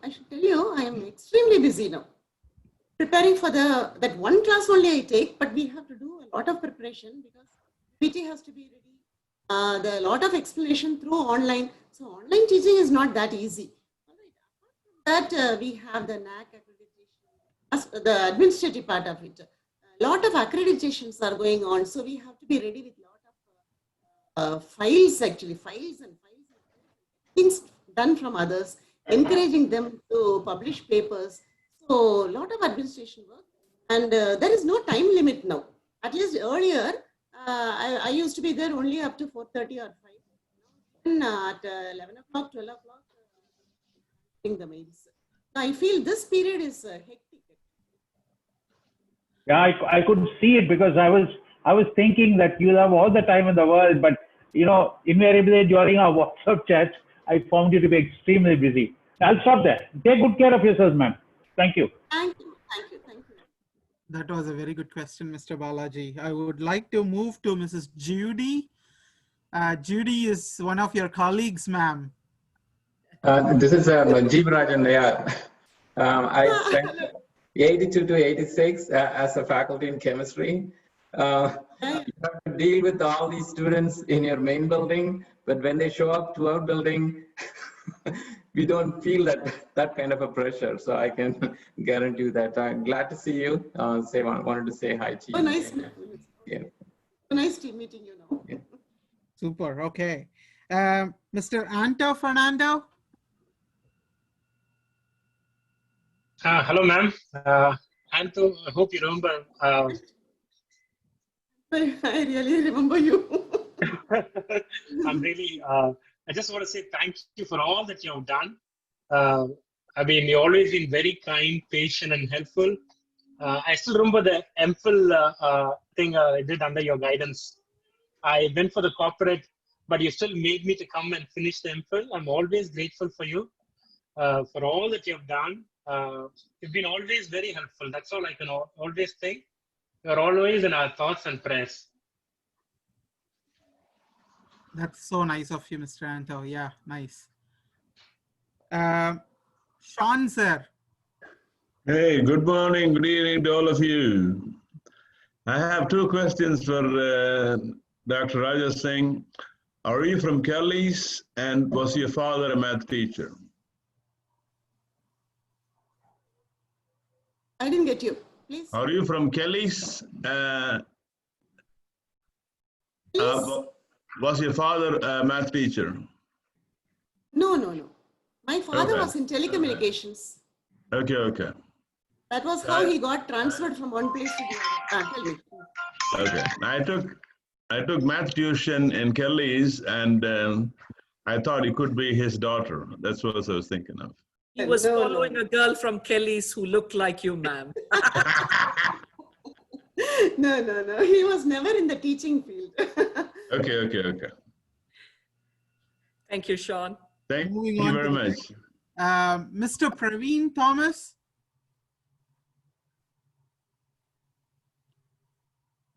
I should tell you, I am extremely busy now. Preparing for that one class only I take, but we have to do a lot of preparation because PT has to be ready. There are a lot of explanation through online. So online teaching is not that easy. That we have the NAC accreditation, the administrative part of it. A lot of accreditations are going on, so we have to be ready with a lot of files and things done from others, encouraging them to publish papers. So a lot of administration work, and there is no time limit now. At least earlier, I used to be there only up to 4:30 or 5. Then at 11 o'clock, 12 o'clock, the mails. I feel this period is hectic. Yeah, I could see it because I was thinking that you'll have all the time in the world, but you know, invariably during our WhatsApp chats, I found you to be extremely busy. I'll stop there. Take good care of yourselves, ma'am. Thank you. Thank you, thank you, thank you. That was a very good question, Mr. Balaji. I would like to move to Mrs. Judy. Judy is one of your colleagues, ma'am. This is Jeevarajan. Yeah, I spent 82 to 86 as a faculty in chemistry. You have to deal with all these students in your main building, but when they show up to our building, we don't feel that kind of a pressure. So I can guarantee you that. I'm glad to see you. Wanted to say hi to you. Oh, nice. Yeah. Nice meeting you now. Yeah. Super. Okay. Mr. Anto Fernando. Hello, ma'am. Anto, I hope you remember. I really remember you. I'm really, I just want to say thank you for all that you have done. I mean, you've always been very kind, patient, and helpful. I still remember the MPhil thing I did under your guidance. I went for the corporate, but you still made me to come and finish the MPhil. I'm always grateful for you, for all that you have done. You've been always very helpful. That's all I can always think. You're always in our thoughts and prayers. That's so nice of you, Mr. Anto. Yeah, nice. Sean, sir. Hey, good morning, good evening to all of you. I have two questions for Dr. Rajasingh. Are you from Kelly's, and was your father a math teacher? I didn't get you. Please. Are you from Kelly's? Was your father a math teacher? No, no, no. My father was in telecommunications. Okay, okay. That was how he got transferred from one place to the other. Tell me. Okay. I took math tuition in Kelly's, and I thought it could be his daughter. That's what I was thinking of. He was following a girl from Kelly's who looked like you, ma'am. No, no, no. He was never in the teaching field. Okay, okay, okay. Thank you, Sean. Thank you very much. Mr. Praveen Thomas.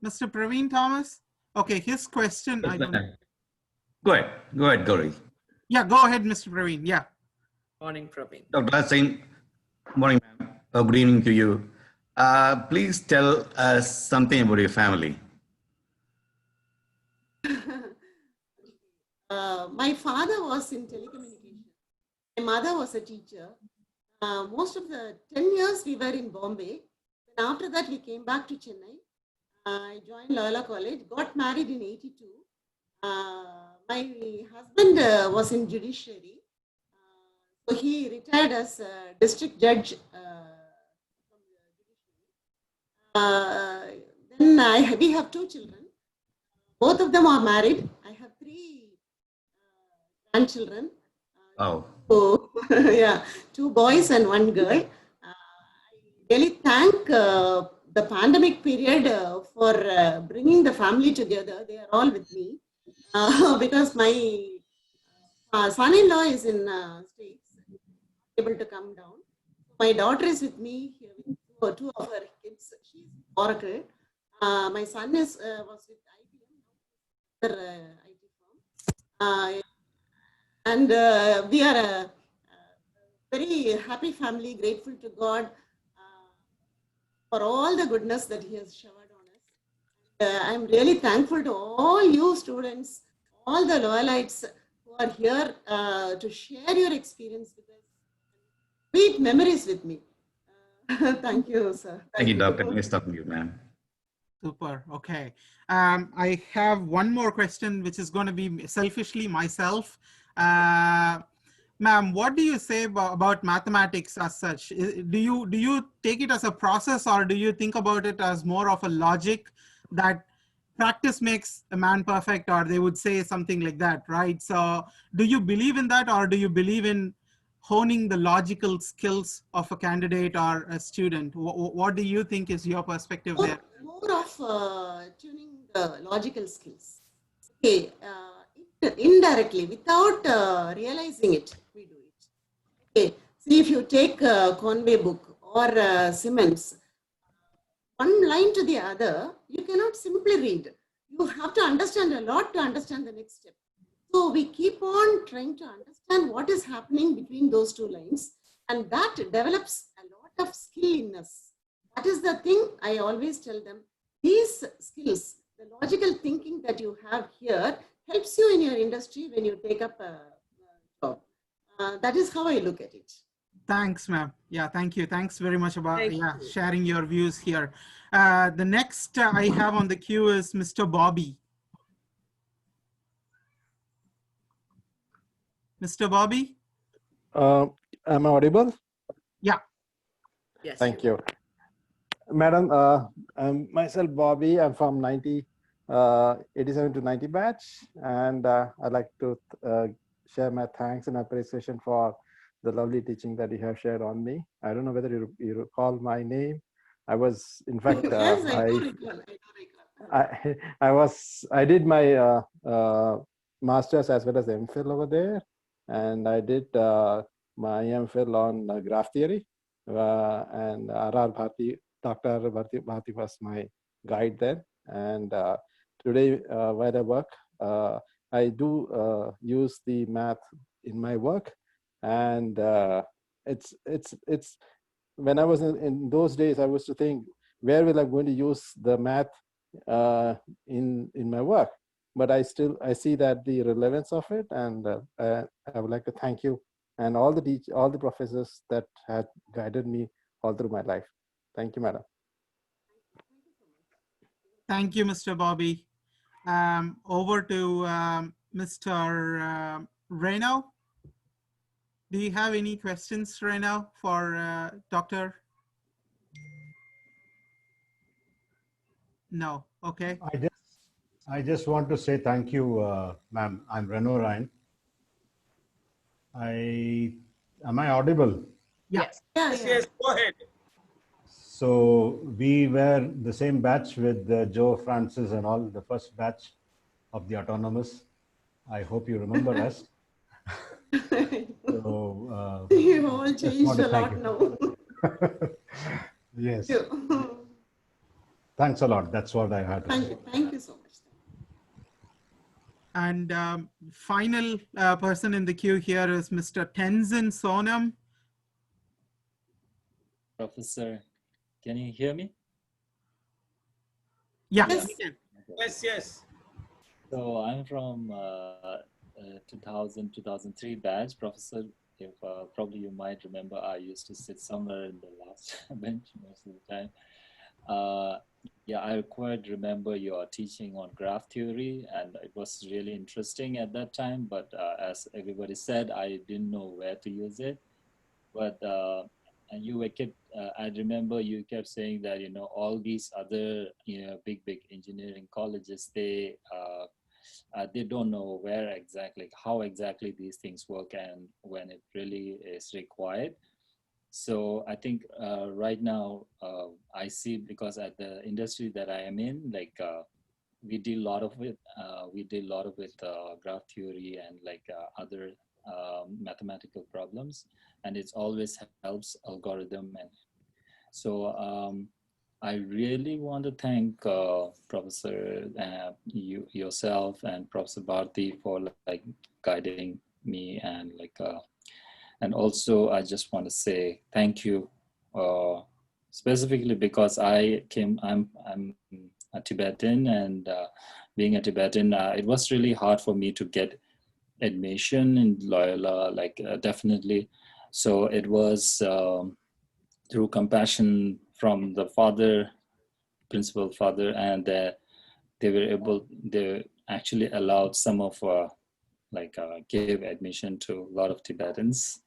Mr. Praveen Thomas. Okay, his question. I don't... Go ahead, Gauri. Yeah, go ahead, Mr. Praveen. Yeah. Morning, Praveen. Dr. Rajasingh, morning, ma'am. Good evening to you. Please tell us something about your family. My father was in telecommunications. My mother was a teacher. Most of the 10 years we were in Bombay. Then after that, we came back to Chennai. I joined Loyola College, got married in '82. My husband was in judiciary. So he retired as a district judge. Then we have two children. Both of them are married. I have 3 grandchildren. Oh. So, yeah, 2 boys and 1 girl. I really thank the pandemic period for bringing the family together. They are all with me because my son-in-law is in States, able to come down. My daughter is with me here with 2 of her kids. She's Oracle. My son was with IBM, another IT firm. And we are a very happy family, grateful to God for all the goodness that He has showered on us. I'm really thankful to all you students, all the Loyalites who are here to share your experience with us. Sweet memories with me. Thank you, sir. Thank you, Doctor. Nice talking to you, ma'am. Super. Okay. I have one more question, which is going to be selfishly myself. Ma'am, what do you say about mathematics as such? Do you take it as a process, or do you think about it as more of a logic that practice makes a man perfect, or they would say something like that, right? So do you believe in that, or do you believe in honing the logical skills of a candidate or a student? What do you think is your perspective there? More of tuning the logical skills. Okay, indirectly, without realizing it, we do it. Okay, see, if you take Conway book or Simmons, one line to the other, you cannot simply read. You have to understand a lot to understand the next step. So we keep on trying to understand what is happening between those two lines, and that develops a lot of skill in us. That is the thing I always tell them. These skills, the logical thinking that you have here, helps you in your industry when you take up a job. That is how I look at it. Thanks, ma'am. Yeah, thank you. Thanks very much about sharing your views here. The next I have on the queue is Mr. Bobby. Mr. Bobby? Am I audible? Yeah. Yes. Thank you. Madam, I'm myself, Bobby. I'm from 87 to 90 batch. And I'd like to share my thanks and appreciation for the lovely teaching that you have shared on me. I don't know whether you recall my name. I was, in fact, Yes, I do recall. I did my master's as well as MPhil over there. And I did my MPhil on graph theory. And R.R. Bharti, Dr. R.R. Bharti was my guide then. And today, where I work, I do use the math in my work. And it's when I was in those days, I was to think, where will I going to use the math in my work? But I see that the relevance of it, and I would like to thank you and all the professors that had guided me all through my life. Thank you, madam. Thank you, Mr. Bobby. Over to Mr. Reno. Do you have any questions, Reno, for Doctor? No. Okay. I just want to say thank you, ma'am. I'm Reno Ryan. Am I audible? Yes. Yes, go ahead. So we were the same batch with Joe, Francis, and all, the first batch of the autonomous. I hope you remember us. So, you all changed a lot now. Yes. Thanks a lot. That's what I had to say. Thank you so much. And final person in the queue here is Mr. Tenzin Sonam. Professor, can you hear me? Yes. Yes, yes. So I'm from 2000, 2003 batch. Professor, if probably you might remember, I used to sit somewhere in the last bench most of the time. Yeah, I quite remember your teaching on graph theory, and it was really interesting at that time. But as everybody said, I didn't know where to use it. But and you were kept. I remember you kept saying that all these other big engineering colleges, they don't know where exactly, how exactly these things work, and when it really is required. So I think right now I see, because at the industry that I am in, like we deal a lot of it. We deal a lot of with graph theory and like other mathematical problems, and it always helps algorithm. And so I really want to thank Professor yourself and Professor Bharti for like guiding me, and like and also I just want to say thank you specifically because I'm a Tibetan, and being a Tibetan, it was really hard for me to get admission in Loyola, like definitely. So it was through compassion from the principal father, and they actually allowed some of gave admission to a lot of Tibetans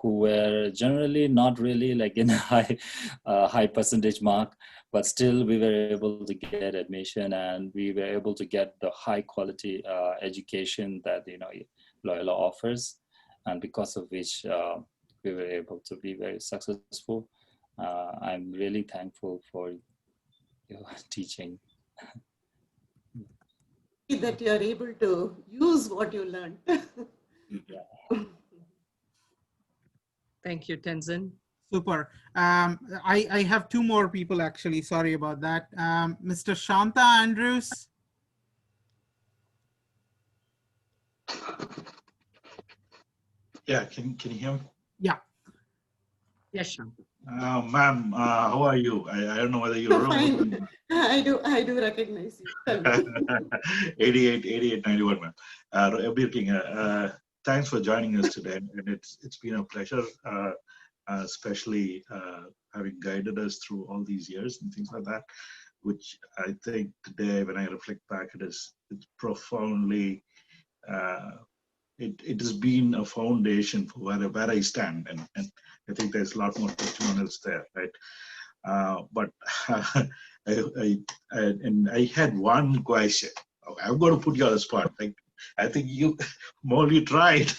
who were generally not really like in a high percentage mark, but still we were able to get admission, and we were able to get the high quality education that Loyola offers, and because of which we were able to be very successful. I'm really thankful for your teaching. That you are able to use what you learned. Thank you, Tenzin. Super. I have two more people actually. Sorry about that. Mr. Shanta Andrews. Yeah, can you hear me? Yeah. Yes, Shanta. Ma'am, how are you? I don't know whether you remember. Fine. I do recognize you. 88, 91, ma'am. Everything. Thanks for joining us today, and it's been a pleasure, especially having guided us through all these years and things like that. Which I think today, when I reflect back, it's profoundly. It has been a foundation for where I stand, and I think there's a lot more testimonials there, right? But I had one question. I'm going to put you on the spot. Like, I think you Molly tried,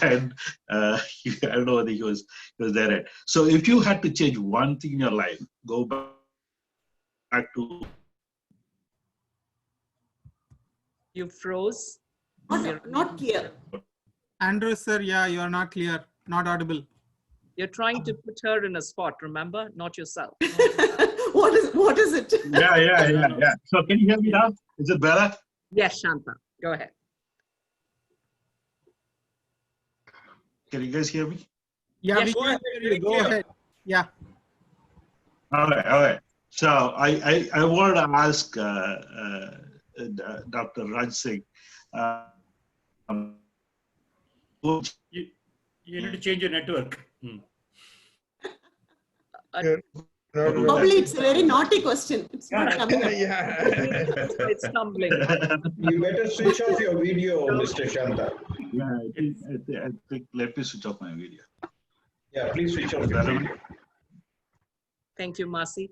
and I don't know whether he was there. Right? So, if you had to change one thing in your life, go back to. You froze. Not clear. Andrew, sir, yeah, you are not clear, not audible. You're trying to put her in a spot, remember? Not yourself. What is it? Yeah. So can you hear me now? Is it better? Yes, Shanta, go ahead. Can you guys hear me? Yeah, we can hear you. Go ahead. Yeah. All right. So I wanted to ask Dr. Rajasingh. You need to change your network. Probably it's a very naughty question. It's not coming up. It's tumbling. You better switch off your video, Mr. Shanta. Yeah, I think let me switch off my video. Yeah, please switch off your video. Thank you, Masi.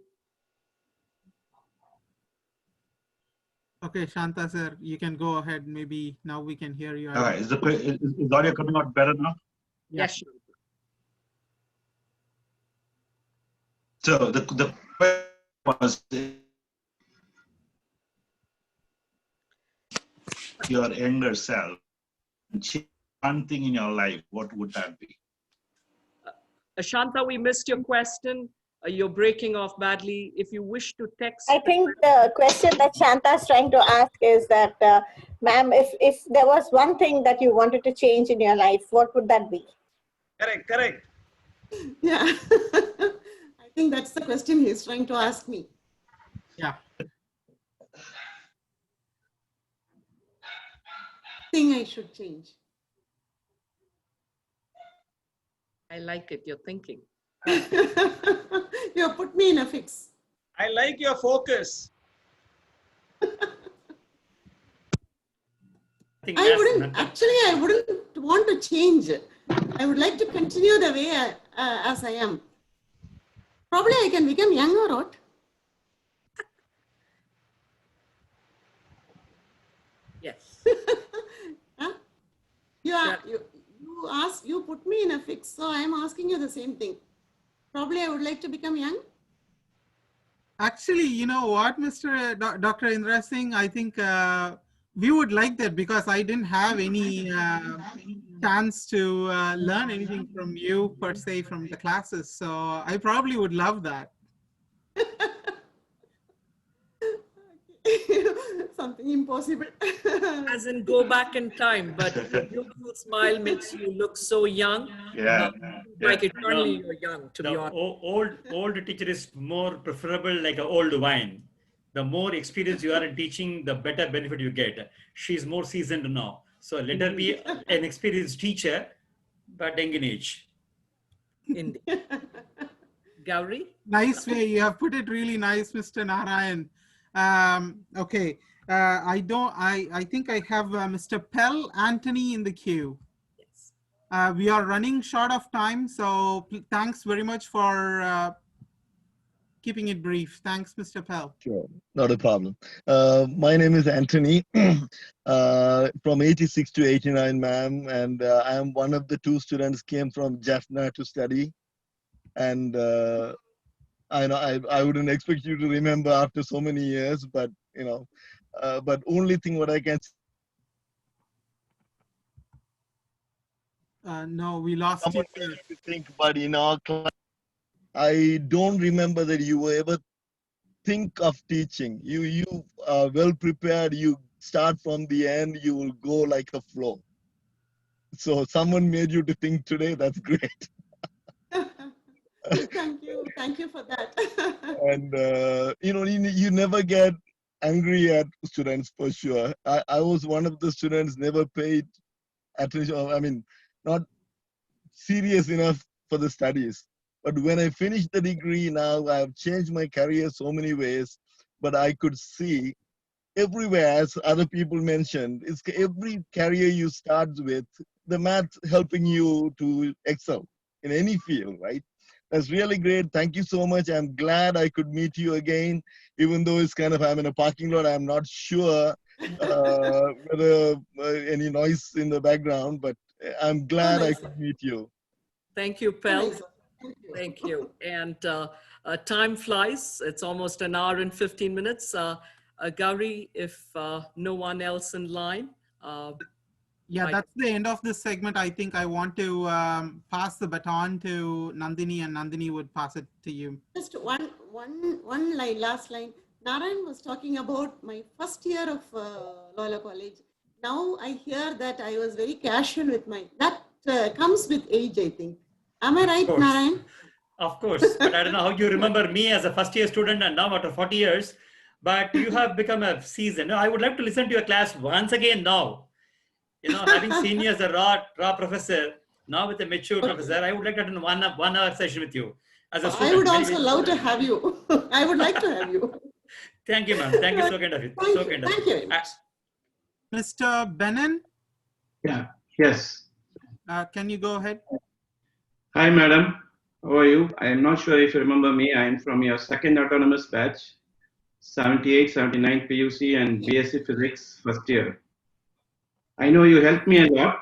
Okay, Shanta sir, you can go ahead. Maybe now we can hear you. All right, is the audio coming out better now? Yes. So the question was, your younger self, change one thing in your life, what would that be? Shanta, we missed your question. You're breaking off badly. If you wish to text. I think the question that Shanta is trying to ask is that, ma'am, if there was one thing that you wanted to change in your life, what would that be? Correct. Yeah. I think that's the question he's trying to ask me. Yeah. Thing I should change. I like it, you're thinking. You put me in a fix. I like your focus. I wouldn't want to change. I would like to continue the way as I am. Probably I can become young or what? Yes. Huh? You put me in a fix, so I am asking you the same thing. Probably I would like to become young. Actually, you know what, Dr. Indira Singh, I think we would like that because I didn't have any chance to learn anything from you per se from the classes. So I probably would love that. Something impossible. As in go back in time, but your beautiful smile makes you look so young. Yeah. Like eternally you're young, to be honest. Old teacher is more preferable like an old wine. The more experience you are in teaching, the better benefit you get. She's more seasoned now. So let her be an experienced teacher, but young in age. Indeed. Gauri? Nice way. You have put it really nice, Mr. Narayan. Okay. I think I have Mr. Pell Anthony in the queue. Yes. We are running short of time, so thanks very much for keeping it brief. Thanks, Mr. Pell. Sure, not a problem. My name is Anthony, from 86 to 89, ma'am, and I am one of the 2 students came from Jaffna to study. And I know I wouldn't expect you to remember after so many years, but you know, but only thing what I can. No, we lost you. To think, but in our class, I don't remember that you were ever think of teaching. You are well prepared. You start from the end. You will go like a flow. So someone made you to think today. That's great. Thank you for that. And you know, you never get angry at students for sure. I was one of the students never paid attention. I mean, not serious enough for the studies. But when I finished the degree, now I have changed my career so many ways. But I could see everywhere, as other people mentioned, it's every career you start with, the math helping you to excel in any field, right? That's really great. Thank you so much. I'm glad I could meet you again, even though it's kind of, I'm in a parking lot. I'm not sure whether any noise in the background, but I'm glad I could meet you. Thank you, Pell. Thank you. And time flies. It's almost an hour and 15 minutes. Gauri, if no one else in line. Yeah, that's the end of this segment. I think I want to pass the baton to Nandini, and Nandini would pass it to you. Just one line, last line. Narayan was talking about my first year of Loyola College. Now I hear that I was very casual with that comes with age, I think. Am I right, Narayan? Of course, but I don't know how you remember me as a first-year student and now after 40 years, but you have become a seasoned. I would like to listen to your class once again now. You know, having seen you as a raw professor, now with a mature professor, I would like to attend one hour session with you as a student. I would also love to have you. I would like to have you. Thank you, ma'am. Thank you, so kind of you. So kind of you. Thank you very much. Mr. Benin? Yeah, yes. Can you go ahead? Hi, madam. How are you? I am not sure if you remember me. I am from your second autonomous batch, 78, 79 PUC and BSc Physics first year. I know you helped me a lot,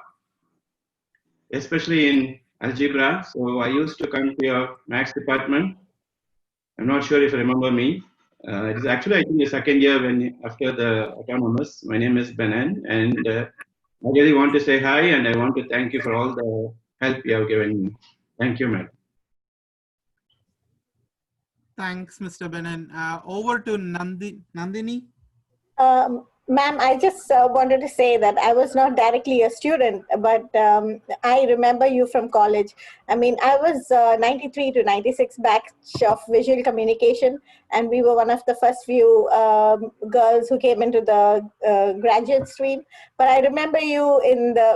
especially in algebra. So I used to come to your maths department. I'm not sure if you remember me. It is actually, I think, the second year after the autonomous. My name is Benin, and I really want to say hi, and I want to thank you for all the help you have given me. Thank you, madam. Thanks, Mr. Benin. Over to Nandini. Ma'am, I just wanted to say that I was not directly a student, but I remember you from college. I mean, I was 93 to 96 batch of visual communication, and we were one of the first few girls who came into the graduate stream. But I remember you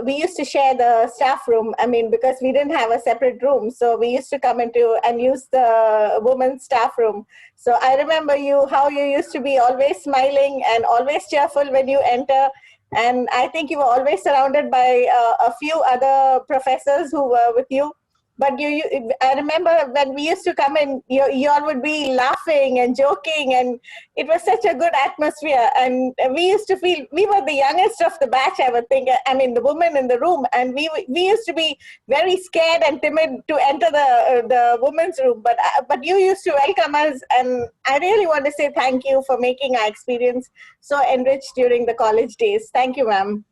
we used to share the staff room, I mean, because we didn't have a separate room. So we used to come into and use the women's staff room. So I remember how you used to be always smiling and always cheerful when you enter. And I think you were always surrounded by a few other professors who were with you. But I remember when we used to come in, you all would be laughing and joking, and it was such a good atmosphere. And we used to feel we were the youngest of the batch, I would think. I mean, the women in the room, and we used to be very scared and timid to enter the women's room. But you used to welcome us, and I really want to say thank you for making our experience so enriched during the college days. Thank you, ma'am.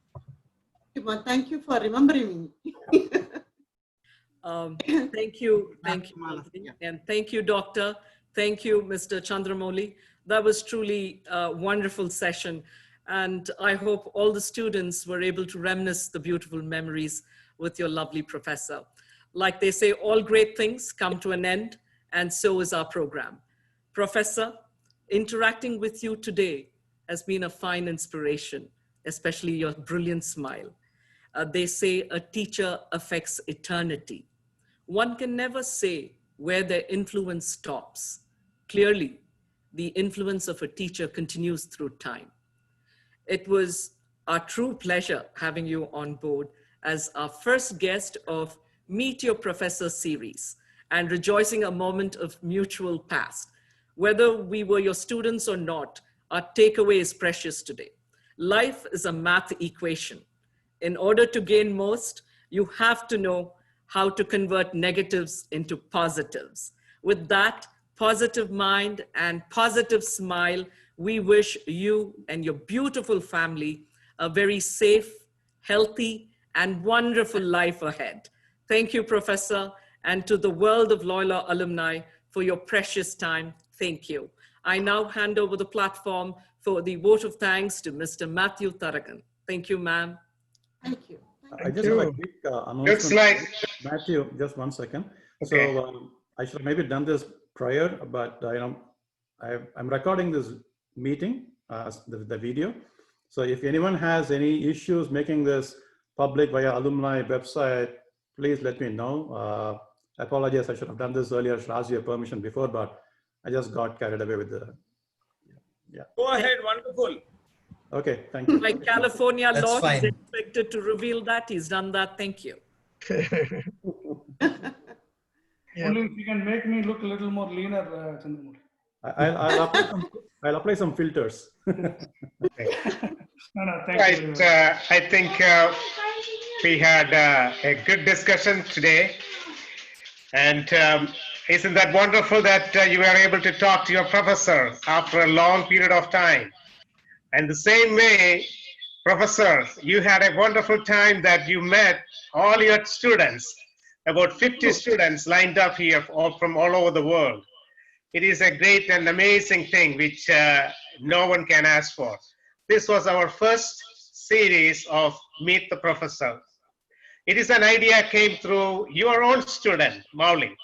Thank you for remembering me. Thank you, and thank you, Doctor. Thank you, Mr. Chandramouli. That was truly a wonderful session, and I hope all the students were able to reminisce the beautiful memories with your lovely professor. Like they say, all great things come to an end, and so is our program. Professor, interacting with you today has been a fine inspiration, especially your brilliant smile. They say a teacher affects eternity. One can never say where their influence stops. Clearly, the influence of a teacher continues through time. It was our true pleasure having you on board, as our first guest of Meet Your Professor series and rejoicing a moment of mutual past. Whether we were your students or not, our takeaway is precious today. Life is a math equation. In order to gain most, you have to know how to convert negatives into positives. With that positive mind and positive smile, we wish you and your beautiful family a very safe, healthy, and wonderful life ahead. Thank you, Professor, and to the world of Loyola alumni for your precious time. Thank you. I now hand over the platform for the vote of thanks to Mr. Matthew Tharagan. Thank you, ma'am. Thank you. I just have a quick announcement. Matthew, just 1 second. Okay. So I should have maybe done this prior, but I'm recording this meeting, the video. So if anyone has any issues making this public via alumni website, please let me know. I apologize, I should have done this earlier. I should ask your permission before, but I just got carried away with the, yeah. Go ahead, wonderful. Okay, thank you. By California That's law, he's fine. expected to reveal that. He's done that. Thank you. Only if you can make me look a little more leaner, Chandramukhi. I'll apply some filters. No, thank Right. you. I think we had a good discussion today. And isn't that wonderful that you were able to talk to your professor after a long period of time? And the same way, professor, you had a wonderful time that you met all your students, about 50 students lined up here from all over the world. It is a great and amazing thing which no one can ask for. This was our first series of Meet the Professor. It is an idea came through your own student, Mauli.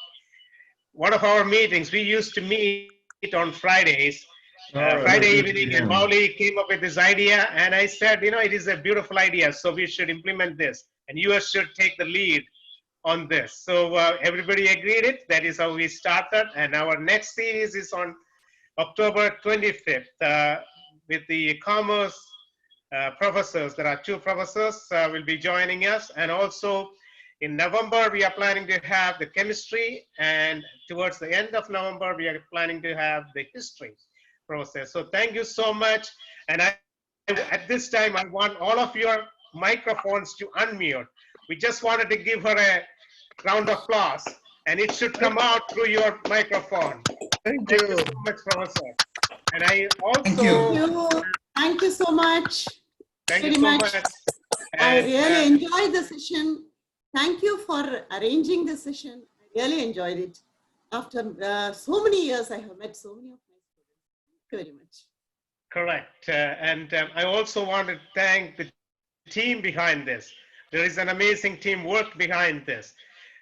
One of our meetings, we used to meet on Fridays, Friday evening, and Mauli came up with this idea, and I said, it is a beautiful idea, so we should implement this, and you should take the lead on this. So everybody agreed it. That is how we started, and our next series is on October 25th with the commerce professors. There are 2 professors will be joining us, and also in November we are planning to have the chemistry, and towards the end of November we are planning to have the history process. So thank you so much, and at this time I want all of your microphones to unmute. We just wanted to give her a round of applause, and it should come out through your microphone. Thank you so much, Professor. And I also Thank you so much. Thank very you so much. much. I And, really enjoyed the session. Thank you for arranging the session. I really enjoyed it. After so many years, I have met so many of my students. Thank you very much. Correct. And I also want to thank the team behind this. There is an amazing teamwork behind this.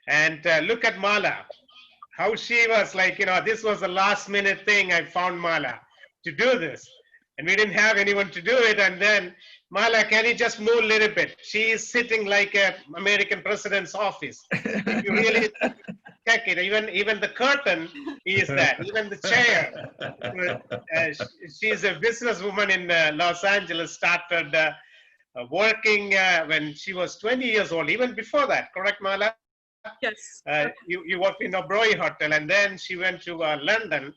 And look at Mala, how she was like, this was the last minute thing. I found Mala to do this. And we didn't have anyone to do it. And then, Mala, can you just move a little bit? She is sitting like an American president's office. If you really check it, even the curtain is that, even the chair. She's a businesswoman in Los Angeles, started working when she was 20 years old, even before that, correct, Mala? Yes. You worked in a Oberoi Hotel, and then she went to London,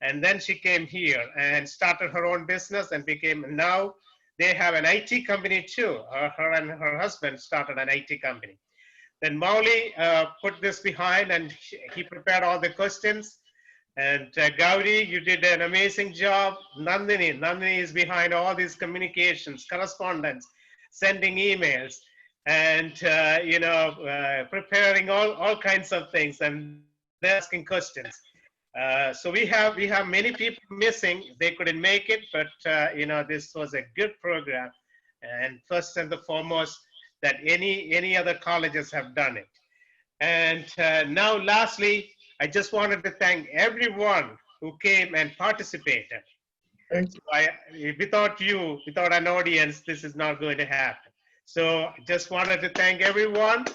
and then she came here and started her own business and now they have an IT company too. Her and her husband started an IT company. Then Mauli put this behind, and he prepared all the questions. And Gauri, you did an amazing job. Nandini is behind all these communications, correspondence, sending emails, and preparing all kinds of things and asking questions. So we have many people missing. They couldn't make it, but this was a good program, and first and the foremost that any other colleges have done it. And now lastly, I just wanted to thank everyone who came and participated. Thank you. Without you, without an audience, this is not going to happen. So I just wanted to thank everyone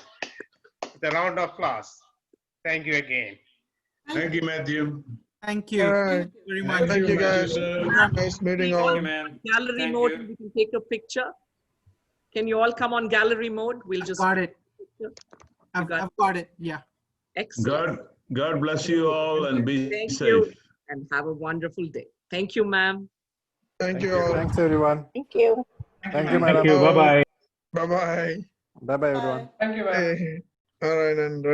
with a round of applause. Thank you again. Thank you, Matthew. Thank you. Thank you very much. Thank you, guys. Nice meeting all. Gallery mode, we can take a picture. Can you all come on gallery mode? We'll just Got it. I've got it. Yeah. Excellent. God bless you all and be Thank safe. you and have a wonderful day. Thank you, ma'am. Thank you all. Thanks, everyone. Thank you. Thank you, madam. Thank you. Bye-bye. Bye-bye. Bye-bye, everyone. All right, and